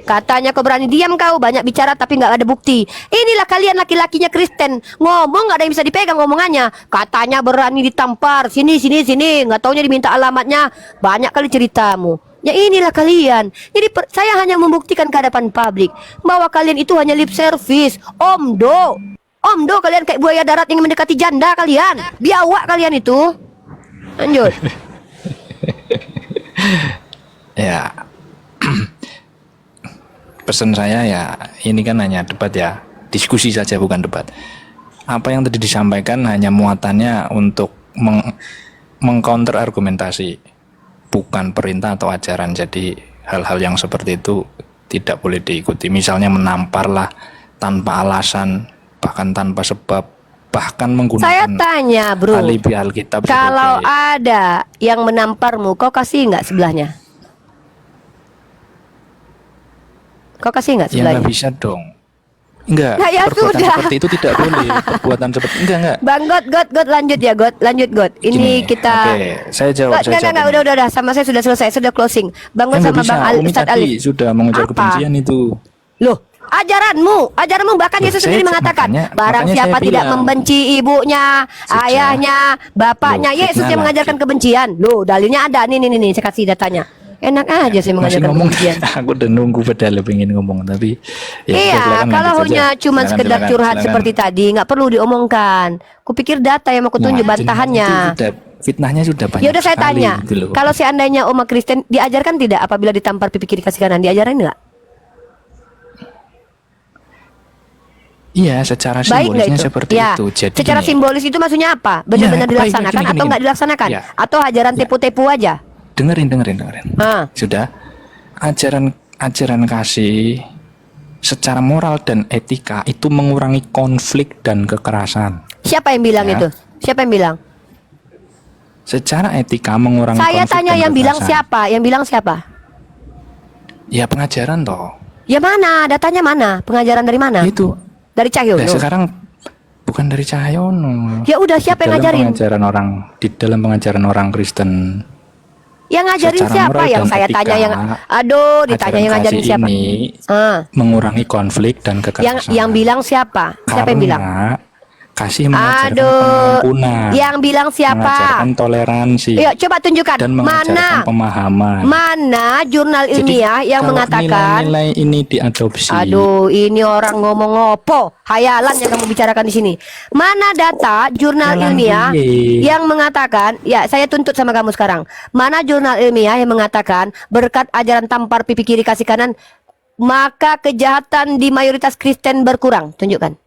Katanya kau berani, diam kau, banyak bicara tapi nggak ada bukti. Inilah kalian laki-lakinya Kristen, ngomong nggak ada yang bisa dipegang ngomongannya. Katanya berani ditampar, sini, nggak taunya diminta alamatnya, banyak kali ceritamu. Ya inilah kalian. Jadi saya hanya membuktikan ke hadapan publik bahwa kalian itu hanya lip service, omdo kalian kayak buaya darat yang mendekati janda kalian, biawak kalian itu. Lanjut. Ya. Pesan saya ya, ini kan hanya debat ya, diskusi saja bukan debat. Apa yang tadi disampaikan hanya muatannya untuk mengcounter argumentasi, bukan perintah atau ajaran. Jadi hal-hal yang seperti itu tidak boleh diikuti. Misalnya menamparlah tanpa alasan, bahkan tanpa sebab, bahkan menggunakan Saya tanya bro, alibi Alkitab. kalau sebagai ada yang menamparmu, kau kasih nggak sebelahnya? Kau kasih nggak ya sebelahnya? nggak bisa dong. Enggak, Nah, ya perbuatan sudah. seperti itu tidak boleh. Perbuatan seperti enggak. Bang God lanjut ya God. Ini Gini, kita. oke, saya jawab. Enggak, udah, sama saya sudah selesai, sudah closing. Bang God sama bisa. Bang Ali, Umi Ustadz tadi Ali. sudah mengujar Apa? kebencian itu. Loh, ajaranmu bahkan Loh, Yesus saya- sendiri mengatakan, barang makanya siapa saya tidak bilang. membenci ibunya, Sejak- ayahnya, bapaknya, Loh, Yesus fitnah yang mengajarkan lagi. kebencian. Loh, dalilnya ada. Nih, saya kasih datanya. Enak aja saya Masih mengajarkan ngomong. kebencian. Aku udah nunggu padahal pengen ngomong tapi. Ya, Iya, silakan kalau lanjut hanya saja. cuma Silakan, sekedar curhat silakan. seperti tadi, nggak perlu diomongkan. Kupikir data yang mau kutunjuk Nah, bantahannya. itu sudah, fitnahnya sudah banyak. Ya udah saya sekali tanya, gitu loh. kalau seandainya umat Kristen diajarkan tidak apabila ditampar pipi kiri kasih kanan, diajarin nggak? Iya, secara Baik nggak simbolisnya itu? seperti Ya, itu. Jadi secara gini, simbolis itu maksudnya apa? Benar-benar baik, dilaksanakan gini, atau nggak gini. dilaksanakan? Ya. Atau ajaran tepu-tepu aja? dengerin. Ah. Sudah, ajaran kasih secara moral dan etika itu mengurangi konflik dan kekerasan. Siapa yang bilang Ya. itu? Siapa yang bilang? Secara etika mengurangi Saya konflik tanya dan yang bilang kekerasan. siapa? Yang bilang siapa? Ya pengajaran toh. Ya mana? Datanya mana? Pengajaran dari mana? Itu. Dari Cahyono. Nah, sekarang bukan dari Cahyono. Ya udah, siapa yang ngajarin? Di dalam pengajaran orang Kristen. Yang ngajarin Secara siapa? moral Yang dan saya etika, tanya yang aduh, ditanya yang ngajarin kasih siapa? ini mengurangi konflik dan kekerasan. Yang bilang siapa? Siapa yang bilang? Kasih mengajarkan Aduh, pengampunan. yang bilang siapa? Mengajarkan toleransi. Yuk coba tunjukkan Dan mengajarkan pemahaman. mana jurnal Jadi, ilmiah yang kalau mengatakan nilai-nilai ini diadopsi. aduh, ini orang ngomong opo, hayalan yang kamu bicarakan di sini. Mana data jurnal Jalan ilmiah piye. yang mengatakan, ya saya tuntut sama kamu sekarang. Mana jurnal ilmiah yang mengatakan berkat ajaran tampar pipi kiri kasih kanan maka kejahatan di mayoritas Kristen berkurang? Tunjukkan.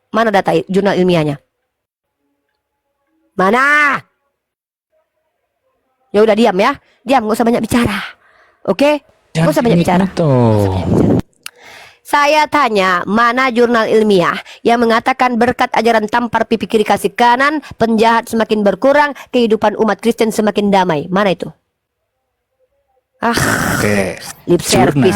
Mana data jurnal ilmiahnya? Mana? Ya udah diam ya. Diam, nggak usah banyak bicara. Oke? Nggak usah banyak bicara. Saya tanya, mana jurnal ilmiah yang mengatakan berkat ajaran tampar pipi kiri kasih kanan, penjahat semakin berkurang, kehidupan umat Kristen semakin damai? Mana itu? Oke. Lip service.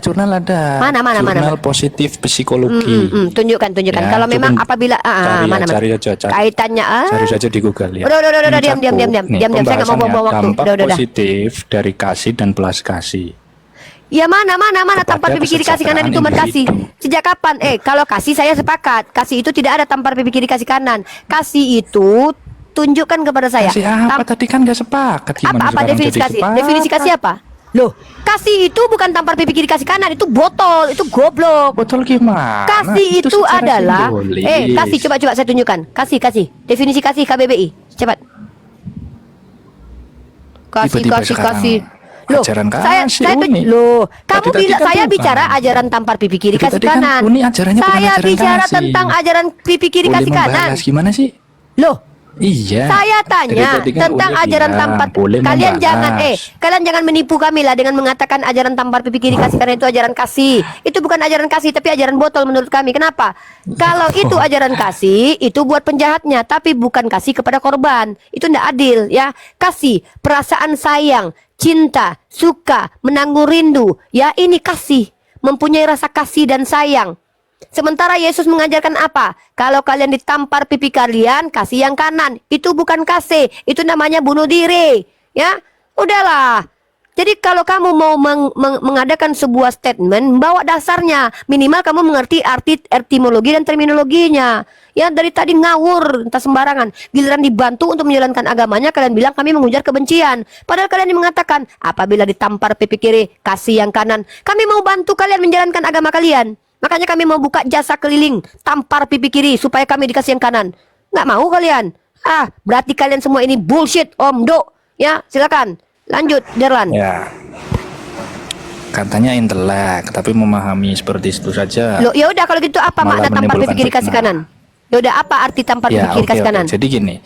Jurnal ada. Mana? Jurnal positif psikologi. Tunjukkan. Ya, Kalau memang apabila mana? Cari aja. Kaitannya Cari saja di Google ya. Udah, diam. Saya nggak mau buang waktu. Dampak Udah. positif dari kasih dan belas kasih. Ya mana tampar Kepada pipi kiri kasih kanan itu kesejahteraan kasih. Sejak kapan? Kalau kasih saya sepakat. Kasih itu tidak ada tampar pipi kiri kasih kanan. Kasih itu tunjukkan kepada saya. Kasih apa tadi kan nggak sepakat. Apa definisi kasih? Definisi kasih apa? Loh, kasih itu bukan tampar pipi kiri kasih kanan, itu botol, itu goblok. Botol gimana? Kasih itu adalah simbolis. kasih coba saya tunjukkan. Kasih. Definisi kasih KBBI. Cepat. Kasih. Loh, ajaran saya Uni. loh, kamu Tadi bilang kan saya bukan. bicara ajaran tampar pipi kiri kasih Tadi kan kanan. Uni ajarannya bukan Saya ajaran bicara kasih. tentang ajaran pipi kiri Boleh kasih kanan. membalas gimana sih? Loh, Iya. saya tanya Tadi kan tentang Uni ajaran bilang, tampar. boleh Kalian membalas. jangan menipu kami lah dengan mengatakan ajaran tampar pipi kiri kasih karena itu ajaran kasih. Itu bukan ajaran kasih tapi ajaran botol menurut kami. Kenapa? Kalau itu ajaran kasih, itu buat penjahatnya, tapi bukan kasih kepada korban. Itu tidak adil ya. Kasih, perasaan sayang, cinta, suka, menanggung rindu. Ya, ini kasih. Mempunyai rasa kasih dan sayang. Sementara Yesus mengajarkan apa? Kalau kalian ditampar pipi kalian, kasih yang kanan. Itu bukan kasih, itu namanya bunuh diri. Ya, udahlah. Jadi kalau kamu mau mengadakan sebuah statement, bawa dasarnya. Minimal kamu mengerti arti etimologi dan terminologinya. Ya, dari tadi ngawur, entah sembarangan. Giliran dibantu untuk menjalankan agamanya, kalian bilang kami mengujar kebencian. Padahal kalian mengatakan, apabila ditampar pipi kiri, kasih yang kanan. Kami mau bantu kalian menjalankan agama kalian. Makanya kami mau buka jasa keliling, tampar pipi kiri supaya kami dikasih yang kanan. Nggak mau kalian? Berarti kalian semua ini bullshit, Om Do. Ya, silakan. Lanjut, Derlan. Ya. Katanya intelek, tapi memahami seperti itu saja. Loh, ya udah kalau gitu apa Malah makna tampar pipi kiri kasih kanan? Ya udah apa arti tampar pipi kiri kasih kanan? Jadi gini,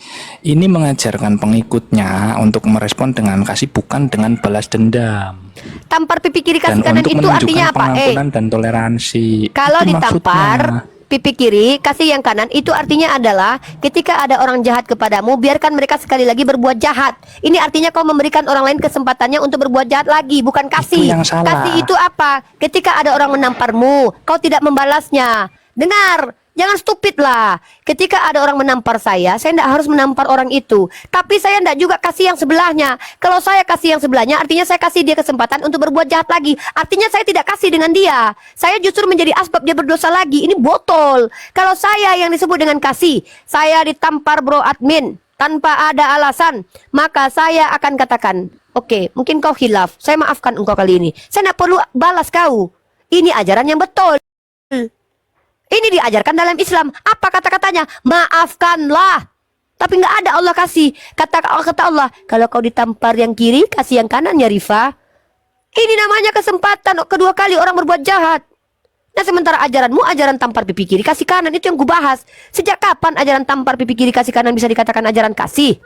ini mengajarkan pengikutnya untuk merespon dengan kasih bukan dengan balas dendam. Tampar pipi kiri kasih Dan kanan untuk itu artinya menunjukkan apa? pengampunan dan toleransi. Kalau Itu ditampar maksudnya. pipi kiri, kasih yang kanan, itu artinya adalah ketika ada orang jahat kepadamu, biarkan mereka sekali lagi berbuat jahat. Ini artinya kau memberikan orang lain kesempatannya untuk berbuat jahat lagi, bukan kasih. Itu yang salah. Kasih itu apa? Ketika ada orang menamparmu, kau tidak membalasnya. Dengar, jangan stupid lah. Ketika ada orang menampar saya tidak harus menampar orang itu. Tapi saya tidak juga kasih yang sebelahnya. Kalau saya kasih yang sebelahnya, artinya saya kasih dia kesempatan untuk berbuat jahat lagi. Artinya saya tidak kasih dengan dia. Saya justru menjadi asbab dia berdosa lagi. Ini botol. Kalau saya yang disebut dengan kasih, saya ditampar bro admin tanpa ada alasan, maka saya akan katakan, oke, mungkin kau khilaf. Saya maafkan engkau kali ini. Saya tidak perlu balas kau. Ini ajaran yang betul. Ini diajarkan dalam Islam. Apa kata-katanya? Maafkanlah. Tapi nggak ada Allah kasih. Kata Allah, kalau kau ditampar yang kiri, kasih yang kanan ya Rifa. Ini namanya kesempatan kedua kali orang berbuat jahat. Nah sementara ajaranmu, ajaran tampar pipi kiri, kasih kanan, itu yang gue bahas. Sejak kapan ajaran tampar pipi kiri, kasih kanan bisa dikatakan ajaran kasih?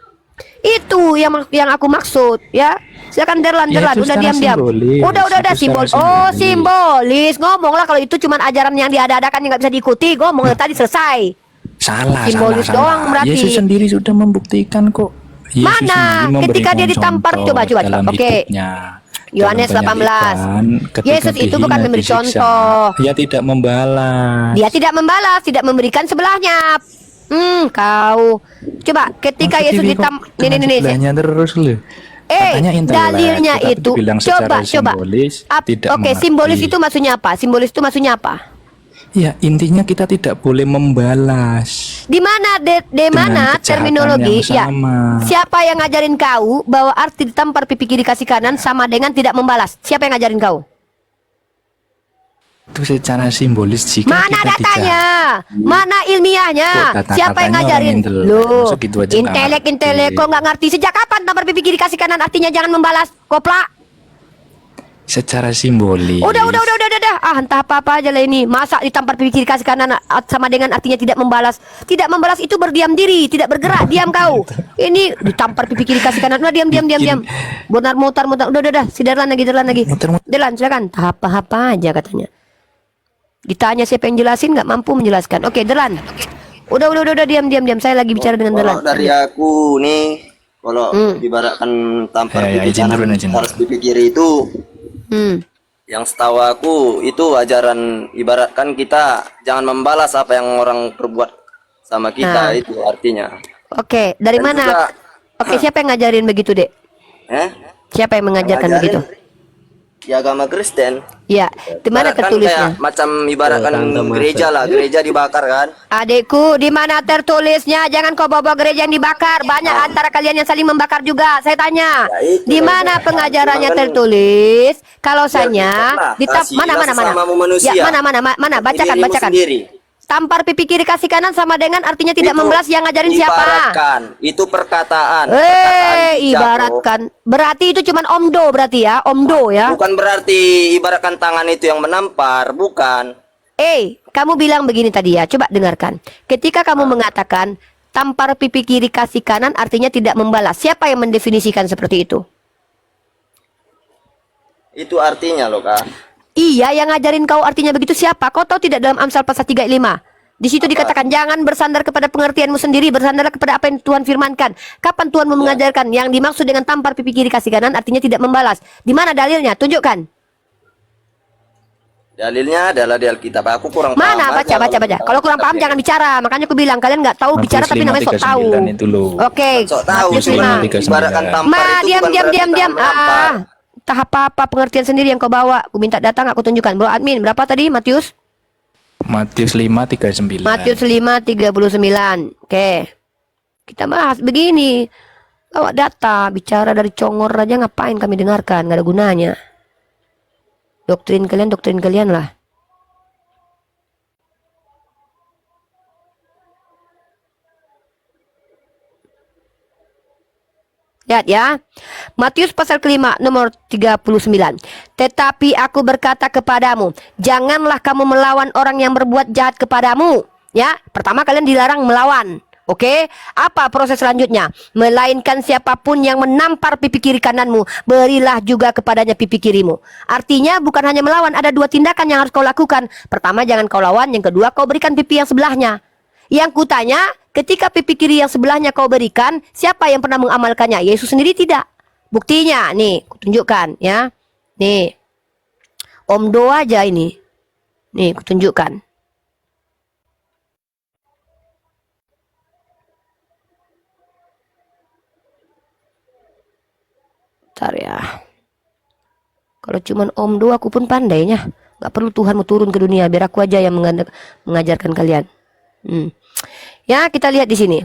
Itu yang aku maksud ya. Silakan Derlan, udah diam-diam. Udah simbol. Oh, simbolis. Ngomonglah kalau itu cuma ajaran yang diada-adakan yang nggak bisa diikuti. Ngomong tadi selesai. Simbolis doang berarti. Yesus sendiri sudah membuktikan kok. Yesus Mana? Ketika dia ditampar, coba. Oke. Yohanes 18. Yesus itu bukan memberi contoh. Dia tidak membalas. Dia tidak membalas, tidak memberikan sebelahnya. Kau coba ketika Yesus Sebelahnya terus lu. Dalilnya itu coba. Oke, simbolis itu maksudnya apa? Simbolis itu maksudnya apa? Ya, intinya kita tidak boleh membalas. Di mana mana terminologi ya? Siapa yang ngajarin kau bahwa arti ditampar pipi kiri kasih kanan sama dengan tidak membalas? Siapa yang ngajarin kau? Itu secara simbolis jika mana kita datanya? Mana ilmiahnya? Siapa yang ngajarin? Loh, intelek kok nggak ngerti. Sejak kapan tampar pipi kiri kasih kanan artinya jangan membalas? Kopla. secara simbolis. Udah. Ah, entah apa-apa aja lah ini. Masa ditampar pipi kiri kasih kanan sama dengan artinya tidak membalas. Tidak membalas itu berdiam diri, tidak bergerak, diam kau. Ini ditampar pipi kiri kasih kanan. Udah diam. Benar mutar. Udah. Sidaran lagi. Delan, silakan. Apa-apa aja katanya. Ditanya siapa yang jelasin, nggak mampu menjelaskan. Oke, Delan. Udah, diam. Saya lagi bicara dengan Delan. Kalau dari aku nih, kalau ibaratkan tampar pipi kanan harus pipi kiri itu, yang setahu aku itu ajaran ibaratkan kita jangan membalas apa yang orang perbuat sama kita, itu artinya. Oke, dari Dan mana? juga, Oke, siapa yang ngajarin begitu, Dek? Siapa yang mengajarkan begitu? Ya agama Kristen. Ya, di mana Ibaratkan tertulisnya? kayak macam ibaratkan gereja lah, gereja dibakar kan. Adikku, di mana tertulisnya? Jangan kau bawa gereja yang dibakar. Banyak antara kalian yang saling membakar juga. Saya tanya, Ya, itu di mana mereka. pengajarannya Cuma kan tertulis? Kalau biar saya kita lah, mana? sesamamu manusia. Ya, mana? Bacakan. Sendiri. Tampar pipi kiri kasih kanan sama dengan artinya tidak membalas, yang ngajarin siapa? Ibaratkan, itu perkataan. Ibaratkan. Berarti itu cuman omdo berarti ya, omdo ya. Bukan berarti ibaratkan tangan itu yang menampar, bukan. Kamu bilang begini tadi ya, coba dengarkan. Ketika kamu mengatakan tampar pipi kiri kasih kanan artinya tidak membalas, siapa yang mendefinisikan seperti itu? Itu artinya loh, Kak. Iya, yang ngajarin kau artinya begitu siapa? Kau tahu tidak dalam Amsal pasal 35? Di situ dikatakan jangan bersandar kepada pengertianmu sendiri, bersandarlah kepada apa yang Tuhan firmankan. Kapan Tuhan mengajarkan yang dimaksud dengan tampar pipi kiri kasih kanan artinya tidak membalas? Di mana dalilnya? Tunjukkan. Dalilnya adalah di Alkitab. Aku kurang Mana? paham. Baca. Kalau kurang paham jangan bicara. Makanya aku bilang kalian nggak tahu bicara tapi namanya sok tahu. Oke. Sok tahu cuma ibaratkan tampar itu bukan berarti tangan menampar. Tahap apa pengertian sendiri yang kau bawa? Aku minta datang, aku tunjukkan. Bro admin, berapa tadi Matius? Matius 5:39. Matius 5:39. Oke. Kita bahas begini. Bawa data, bicara dari congor aja ngapain kami dengarkan, nggak ada gunanya. Doktrin kalian lah. Lihat ya. Matius pasal kelima nomor 39. Tetapi aku berkata kepadamu, janganlah kamu melawan orang yang berbuat jahat kepadamu. Ya, pertama kalian dilarang melawan. Oke, apa proses selanjutnya? Melainkan siapapun yang menampar pipi kiri kananmu, berilah juga kepadanya pipi kirimu. Artinya bukan hanya melawan, ada dua tindakan yang harus kau lakukan. Pertama, jangan kau lawan. Yang kedua, kau berikan pipi yang sebelahnya. Yang kutanya, ketika pipi kiri yang sebelahnya kau berikan, siapa yang pernah mengamalkannya? Yesus sendiri tidak. Buktinya, nih, kutunjukkan ya. Nih, omdo aja ini. Nih, kutunjukkan. Bentar ya. Kalau cuman omdo aku pun pandainya. Gak perlu Tuhan mau turun ke dunia, biar aku aja yang mengajarkan kalian. Ya, kita lihat di sini.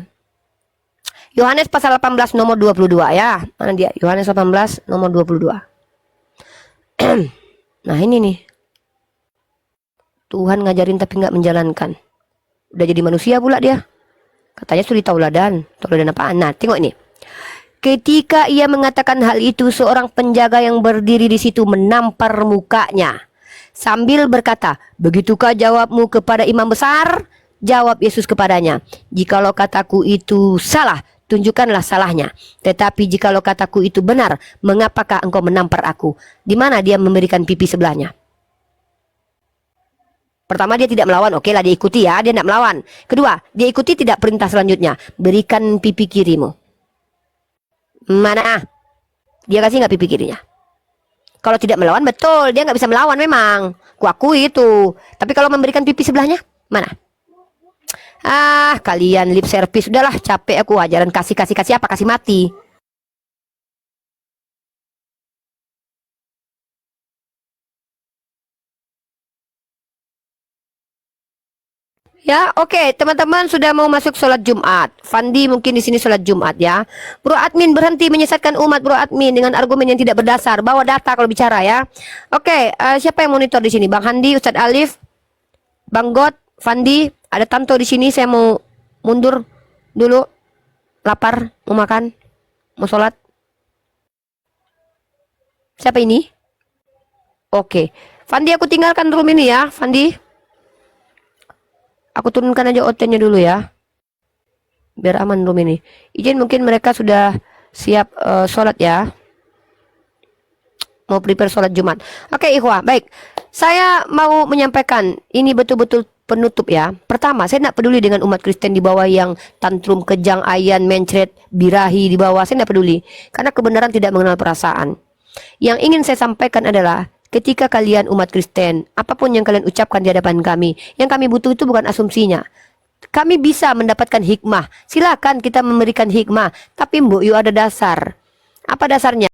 Yohanes pasal 18 nomor 22 ya. Mana dia? Yohanes 18 nomor 22. Nah, ini nih. Tuhan ngajarin tapi nggak menjalankan. Udah jadi manusia pula dia. Katanya suri tauladan. Tauladan apaan? Nah, tengok ini. Ketika ia mengatakan hal itu, seorang penjaga yang berdiri di situ menampar mukanya sambil berkata, "Begitukah jawabmu kepada imam besar?" Jawab Yesus kepadanya, "Jikalau kataku itu salah, tunjukkanlah salahnya. Tetapi jikalau kataku itu benar, mengapakah engkau menampar aku?" Di mana dia memberikan pipi sebelahnya? Pertama, dia tidak melawan. Oke lah, dia ikuti ya, dia tidak melawan. Kedua, dia ikuti tidak perintah selanjutnya, berikan pipi kirimu. Mana? Dia kasih nggak pipi kirinya? Kalau tidak melawan, betul, dia nggak bisa melawan memang. Kuakui itu. Tapi kalau memberikan pipi sebelahnya, mana? Kalian lip service. Udahlah, capek aku ajaran kasih apa, kasih mati. Ya, oke, teman-teman sudah mau masuk sholat Jumat. Fandi mungkin di sini sholat Jumat ya. Bro admin berhenti menyesatkan umat, bro admin dengan argumen yang tidak berdasar. Bawa data kalau bicara ya. Oke, siapa yang monitor di sini? Bang Handi, Ustadz Alif, Bang God, Fandi, ada Tanto di sini. Saya mau mundur dulu. Lapar, mau makan, mau sholat. Siapa ini? Oke. Fandi, aku tinggalkan room ini ya, Fandi. Aku turunkan aja OT-nya dulu ya. Biar aman room ini. Izin, mungkin mereka sudah siap sholat ya. Mau prepare sholat Jumat. Oke, ikhwah, baik. Saya mau menyampaikan, ini betul-betul penutup ya. Pertama, saya tidak peduli dengan umat Kristen di bawah yang tantrum, kejang, ayan, mencret, birahi di bawah. Saya tidak peduli. Karena kebenaran tidak mengenal perasaan. Yang ingin saya sampaikan adalah, ketika kalian umat Kristen, apapun yang kalian ucapkan di hadapan kami, yang kami butuh itu bukan asumsinya. Kami bisa mendapatkan hikmah. Silakan kita memberikan hikmah. Tapi Mbok Yu ada dasar. Apa dasarnya?